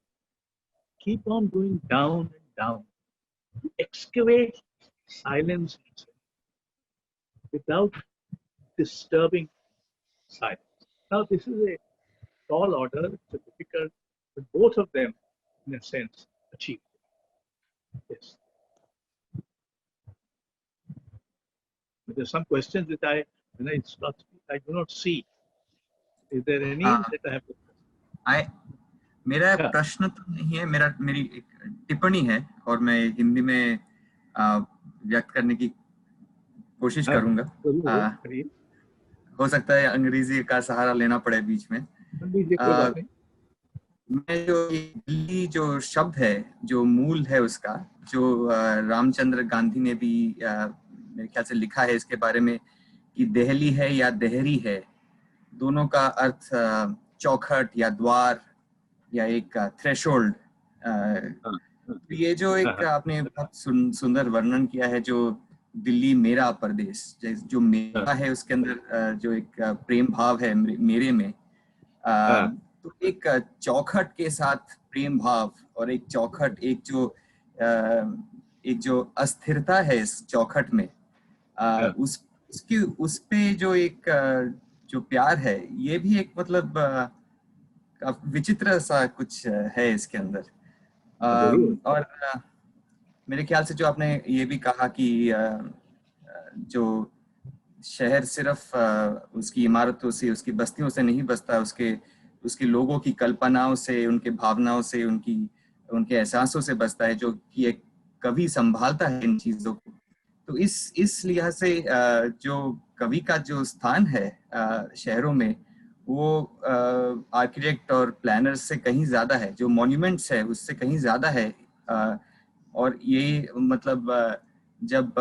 Keep on going down and down. To excavate silence without disturbing silence. Now, this is a tall order, it's a difficult, but both of them, in a sense, achieved it. Yes. But there's some questions that when I start speaking, I do not see. Is there any that I have to? मेरा प्रश्न तो नहीं है, मेरी एक टिप्पणी है और मैं हिंदी में व्यक्त करने की कोशिश करूंगा। हो सकता है अंग्रेजी का सहारा लेना पड़े बीच में। मैं जो दिल्ली जो शब्द है, जो मूल है उसका, जो रामचंद्र गांधी ने भी मेरे ख्याल से लिखा है इसके बारे में कि दहली है या देहरी है, दोनों का अर्थ चौखट या द्वार या एक थ्रेशोल्ड। ये जो एक आपने बहुत सुंदर वर्णन किया है, जो दिल्ली मेरा परदेश, जो मेरा है उसके अंदर जो एक प्रेम भाव है मेरे में, तो एक चौखट के साथ प्रेम भाव और एक चौखट, एक जो अस्थिरता है इस चौखट में, उस पे जो एक जो प्यार है, ये भी एक मतलब विचित्र सा कुछ है इसके अंदर। और मेरे ख्याल से जो आपने ये भी कहा कि जो शहर सिर्फ उसकी इमारतों से, उसकी बस्तियों से नहीं बसता, उसके लोगों की कल्पनाओं से, उनके भावनाओं से, उनके एहसासों से बसता है, जो कि एक कवि संभालता है इन चीजों को। तो इस लिहाज से जो कवि का जो स्थान है शहरों में, वो आर्किटेक्ट और प्लानर्स से कहीं ज्यादा है, जो मॉन्यूमेंट्स है उससे कहीं ज्यादा है। और ये मतलब जब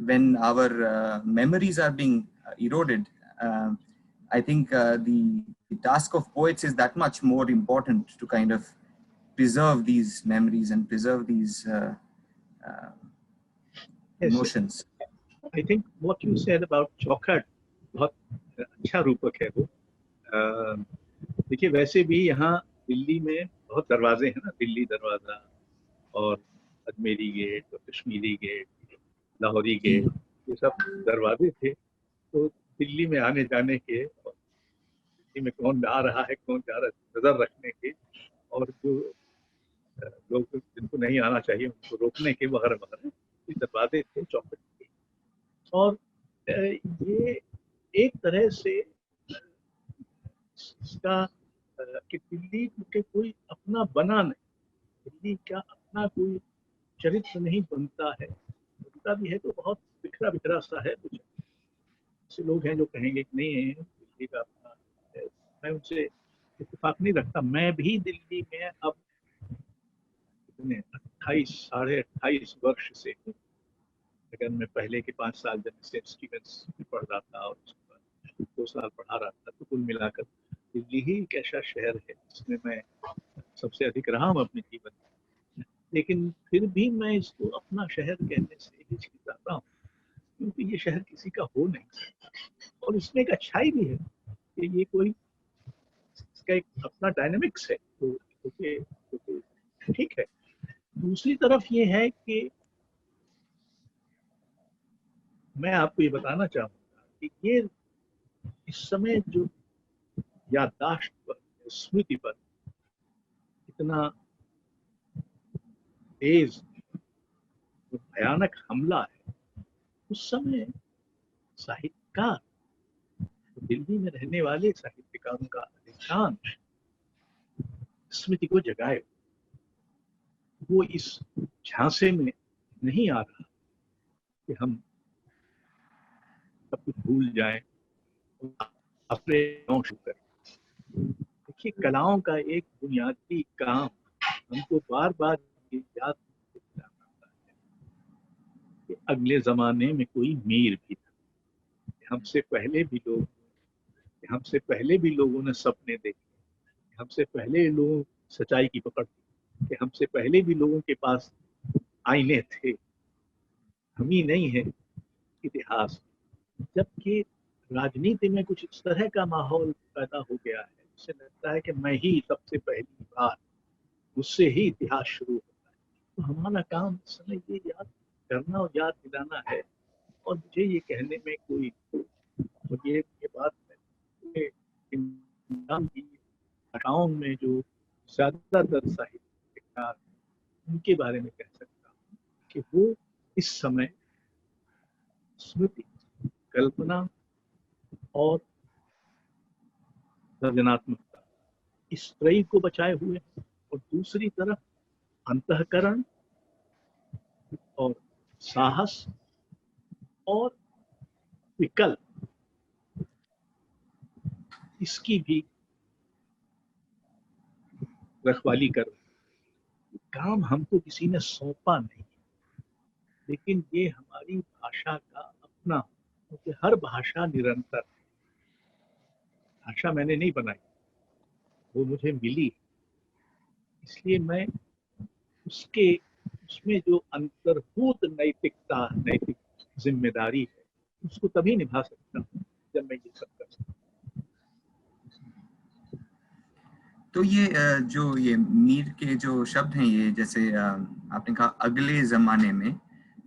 when our memories are being eroded, I think the task of poets is that much more important to kind of preserve these memories and preserve these emotions. I think what you said about चौखट बहुत अच्छा रूपक है वो। देखिए, वैसे भी यहाँ दिल्ली में बहुत दरवाजे हैं ना, दिल्ली दरवाजा और अजमेरी गेट और कश्मीरी गेट, लाहौरी गेट, ये सब दरवाजे थे। तो दिल्ली में आने जाने के, दिल्ली में कौन आ रहा है कौन जा रहा है नजर रखने के, और जो लोग जिनको नहीं आना चाहिए उनको रोकने के वगैरह वगैरह, ये दरवाजे थे चौखट के। और ये एक तरह से इसका कि दिल्ली के कोई अपना बना नहीं, दिल्ली का अपना कोई चरित्र नहीं बनता है, बनता भी है तो बहुत बिखरा बिखरा सा है। कुछ ऐसे लोग हैं जो कहेंगे कि नहीं है दिल्ली का अपना है, मैं उनसे इत्तेफाक नहीं रखता। मैं भी दिल्ली में अब 28 वर्ष से, अगर मैं पहले के 5 साल जब सेंट स्टीफेंस में पढ़ रहा था और उसके बाद 2 साल पढ़ा रहा था, तो कुल मिलाकर दिल्ली ही एक ऐसा शहर है जिसमें मैं सबसे अधिक रहा हूँ अपने जीवन में। लेकिन फिर भी मैं इसको अपना शहर कहने से हिचकिचाता हूँ, क्योंकि ये शहर किसी का हो नहीं। और इसमें एक अच्छाई भी है कि ये कोई, इसका एक अपना डायनामिक्स है, तो ठीक है। दूसरी तरफ ये है कि मैं आपको ये बताना चाहूंगा कि ये इस समय जो याददाश्त पर, स्मृति पर इतना तेज भयानक हमला है, उस समय साहित्यकार, दिल्ली में रहने वाले साहित्यकारों का अधिकांश स्मृति को जगाए, वो इस झांसे में नहीं आ रहा कि हम सब कुछ भूल जाएं, अपने गाँव शुरू करें। देखिए, कलाओं का एक बुनियादी काम हमको बार बार याद दिलाना है कि अगले जमाने में कोई मीर भी था, हमसे पहले भी लोगों ने सपने देखे, हमसे पहले लोग सच्चाई की पकड़ थी, कि हमसे पहले भी लोगों के पास आईने थे, हम ही नहीं है इतिहास। जबकि राजनीति में कुछ इस तरह का माहौल पैदा हो गया है, उससे लगता है कि मैं ही सबसे पहली बार, उससे ही इतिहास शुरू होता है। तो हमारा काम इस समय ये याद करना और याद दिलाना है। और मुझे ये कहने में कोई, ये बात है की भाषाओं में जो ज्यादातर साहित्यकार, उनके बारे में कह सकता हूँ कि वो इस समय स्मृति, कल्पना और सृजनात्मकता, इस त्रयी को बचाए हुए हैं। और दूसरी तरफ अंतःकरण और साहस और विकल्प, इसकी भी रखवाली कर रहे हैं। काम हमको किसी ने सौंपा नहीं, लेकिन ये हमारी भाषा का अपना, क्योंकि हर भाषा निरंतर, भाषा मैंने नहीं बनाई, वो मुझे मिली, इसलिए मैं उसमें जो अंतर्भूत नैतिकता, नैतिक जिम्मेदारी है, उसको तभी निभा सकता हूँ जब मैं ये सब कर सकता हूँ। तो ये जो ये मीर के जो शब्द हैं, ये जैसे आपने कहा अगले जमाने में,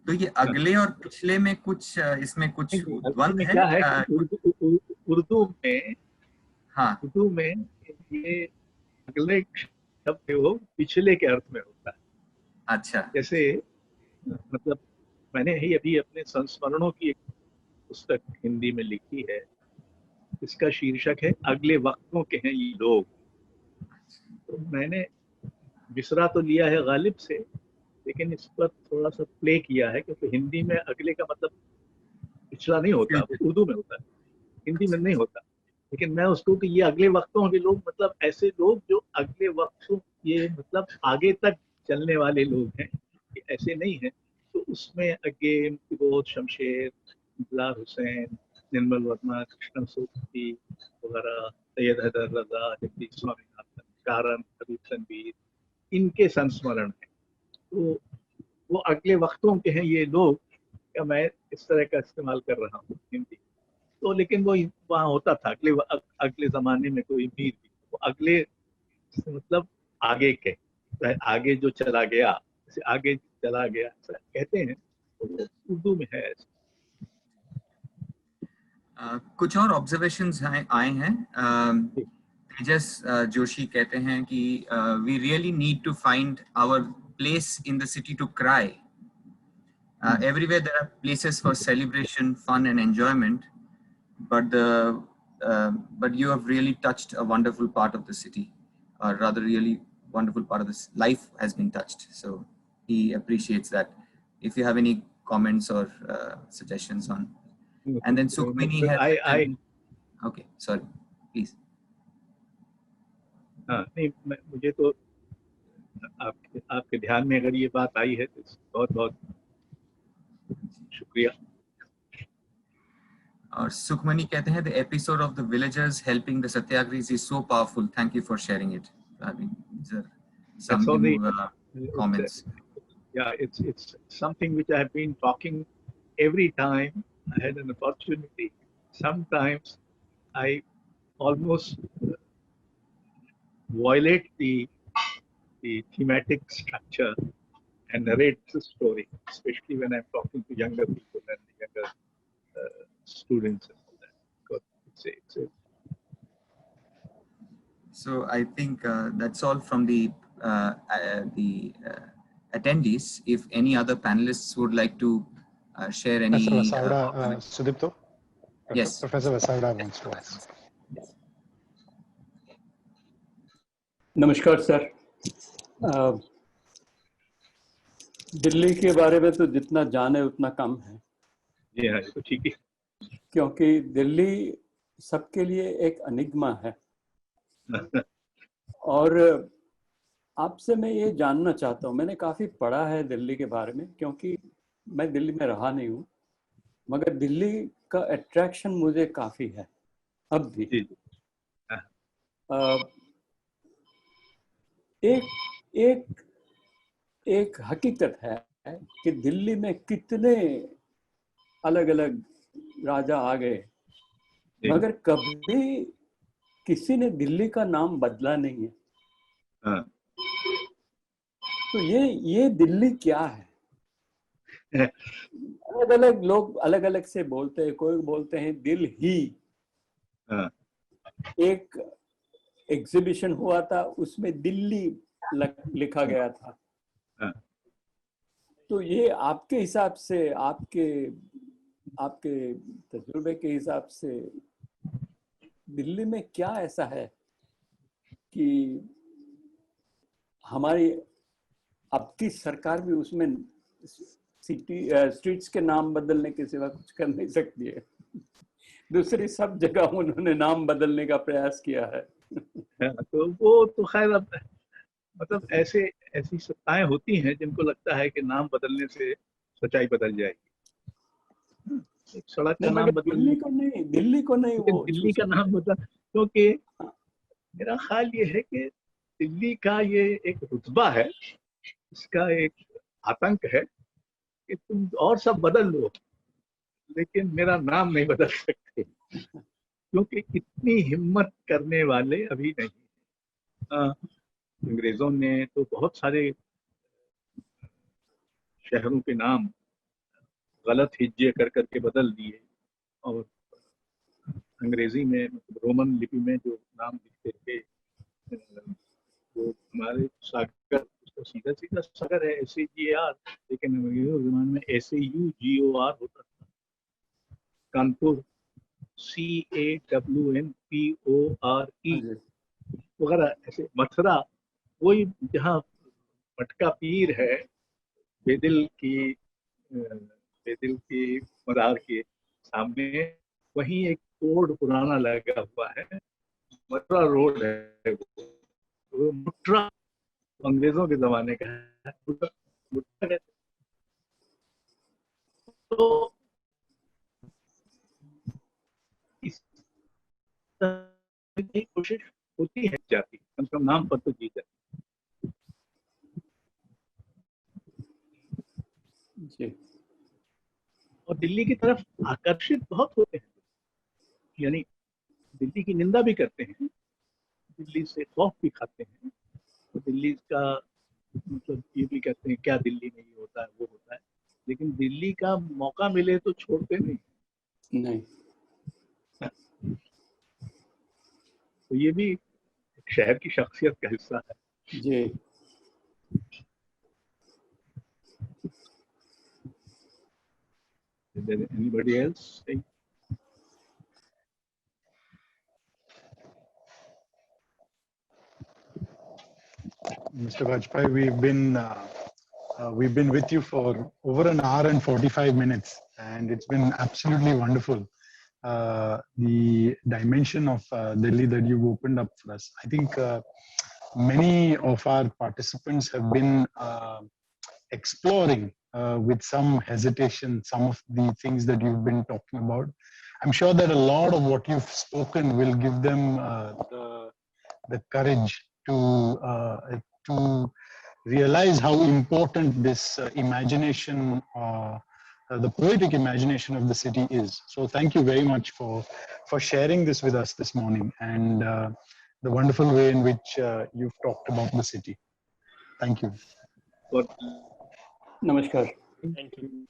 तो ये अगले और पिछले में कुछ इसमें कुछ द्वंद्व है? क्या है उर्दू में, हाँ, उर्दू में ये अगले शब्द है वो पिछले के अर्थ में होता है। अच्छा, जैसे मतलब मैंने ही अभी अपने संस्मरणों की एक पुस्तक हिंदी में लिखी है, इसका शीर्षक है अगले वक्तों के हैं ये लोग। तो मैंने विसरा तो लिया है गालिब से, लेकिन इस पर थोड़ा सा प्ले किया है, क्योंकि हिंदी में अगले का मतलब पिछला नहीं होता, उर्दू में होता है, हिंदी में नहीं होता। लेकिन मैं उसको कि ये अगले वक्तों के लोग, मतलब ऐसे लोग जो अगले वक्तों, ये मतलब आगे तक चलने वाले लोग हैं, ये ऐसे नहीं है। तो उसमें अगे बोध, शमशेर, बिलाल हुसैन, निर्मल वर्मा, कृष्ण सूर्ति वगैरह, सैयद हैदर रजा, जगदीश स्वामीनाथन, कारण, हबीब तनवीर, इनके संस्मरण है। तो वो अगले वक्तों के हैं ये लोग का मैं इस तरह का इस्तेमाल कर रहा हूँ हिंदी। तो लेकिन वो वहाँ होता था अगले जमाने में कोई मीर भी, वो अगले मतलब आगे के, आगे जो चला गया, जैसे आगे चला गया ऐसा कहते हैं, तो उर्दू में है ऐसा। कुछ और ऑब्जर्वेशंस आए हैं। तेजस जोशी कहते हैं कि we really need to find our place in the city to cry. Everywhere there are places for celebration, fun and enjoyment, but you have really touched a wonderful part of the city, or rather really wonderful part of this life has been touched. So he appreciates that. If you have any comments or suggestions on, and then Sukhmini has okay, sorry, please. हाँ, नहीं, मुझे तो आपके ध्यान में अगर ये बात आई है तो बहुत बहुत शुक्रिया। और सुखमणि कहते हैं, the episode of the villagers helping the Satyagrahis is so powerful. Thank you for sharing it. I mean, these are some new comments. Yeah, it's something which I have been talking every time I had an opportunity. Sometimes I almost violate the thematic structure and narrate the story, especially when I'm talking to younger people and younger students and all that. Because So I think that's all from the attendees. If any other panelists would like to share any Sudipto? Yes. Professor Vasavada wants to ask. नमस्कार sir. Delhi के बारे में तो जितना जाने उतना कम है। जी हाँ, तो ठीक है, क्योंकि दिल्ली सबके लिए एक अनिग्मा है। और आपसे मैं ये जानना चाहता हूँ, मैंने काफ़ी पढ़ा है दिल्ली के बारे में, क्योंकि मैं दिल्ली में रहा नहीं हूँ, मगर दिल्ली का अट्रैक्शन मुझे काफ़ी है अब भी। एक हकीकत है कि दिल्ली में कितने अलग अलग राजा आ गए, मगर कभी किसी ने दिल्ली का नाम बदला नहीं है। तो ये दिल्ली क्या है? अलग अलग लोग अलग अलग से बोलते हैं, कोई बोलते हैं दिल ही। एक एग्जीबिशन हुआ था, उसमें दिल्ली लिखा गया था। तो ये आपके हिसाब से, आपके तजुर्बे के हिसाब से दिल्ली में क्या ऐसा है कि हमारी अब की सरकार भी उसमें स्ट्रीट्स के नाम बदलने के सिवा कुछ कर नहीं सकती है? दूसरी सब जगह उन्होंने नाम बदलने का प्रयास किया है। तो वो तो खैर अब मतलब ऐसी सत्ताएं होती हैं जिनको लगता है कि नाम बदलने से सच्चाई बदल जाएगी। एक सड़क का नहीं, नाम मगर बदलने, दिल्ली को नहीं लेकिन वो दिल्ली का नाम बदल, क्योंकि मेरा ख्याल ये है कि दिल्ली का ये एक रुतबा है, इसका एक आतंक है कि तुम और सब बदल लो लेकिन मेरा नाम नहीं बदल सकते, क्योंकि इतनी हिम्मत करने वाले अभी नहीं। अंग्रेजों ने तो बहुत सारे शहरों के नाम गलत हिज्जे कर करके बदल दिए, और अंग्रेजी में मतलब रोमन लिपि में जो नाम लिखते थे वो हमारे सागर, उसका सीधा सीधा सागर है SAGAR, लेकिन अंग्रेजों के जमाने में SAUGOR होता था। कानपुर CAWNPORE वगैरह ऐसे। मथुरा वही जहाँ मटका पीर है बेदिल की मदार के सामने, वहीं एक रोड पुराना लगा हुआ है, मथुरा रोड है वो मुट्रा अंग्रेजों के जमाने का है। मुट्रा तो इस तरह की कोशिश होती है जाती, कम से कम नाम पर तो की जाती। जी। और दिल्ली की तरफ आकर्षित बहुत होते हैं, यानी दिल्ली की निंदा भी करते हैं, दिल्ली से खौफ भी खाते हैं, तो दिल्ली का मतलब ये भी कहते हैं क्या दिल्ली में ये होता है वो होता है, लेकिन दिल्ली का मौका मिले तो छोड़ते नहीं। तो ये भी शहर की शख्सियत का हिस्सा है। जी। Is there anybody else? Mr. Vajpayee, we've been with you for over an hour and 45 minutes, and it's been absolutely wonderful. The dimension of Delhi that you've opened up for us. I think many of our participants have been exploring with some hesitation some of the things that you've been talking about. I'm sure that a lot of what you've spoken will give them the courage to realize how important this imagination, the poetic imagination of the city is. So thank you very much for sharing this with us this morning, and the wonderful way in which you've talked about the city. Thank you. Namaskar. Thank you.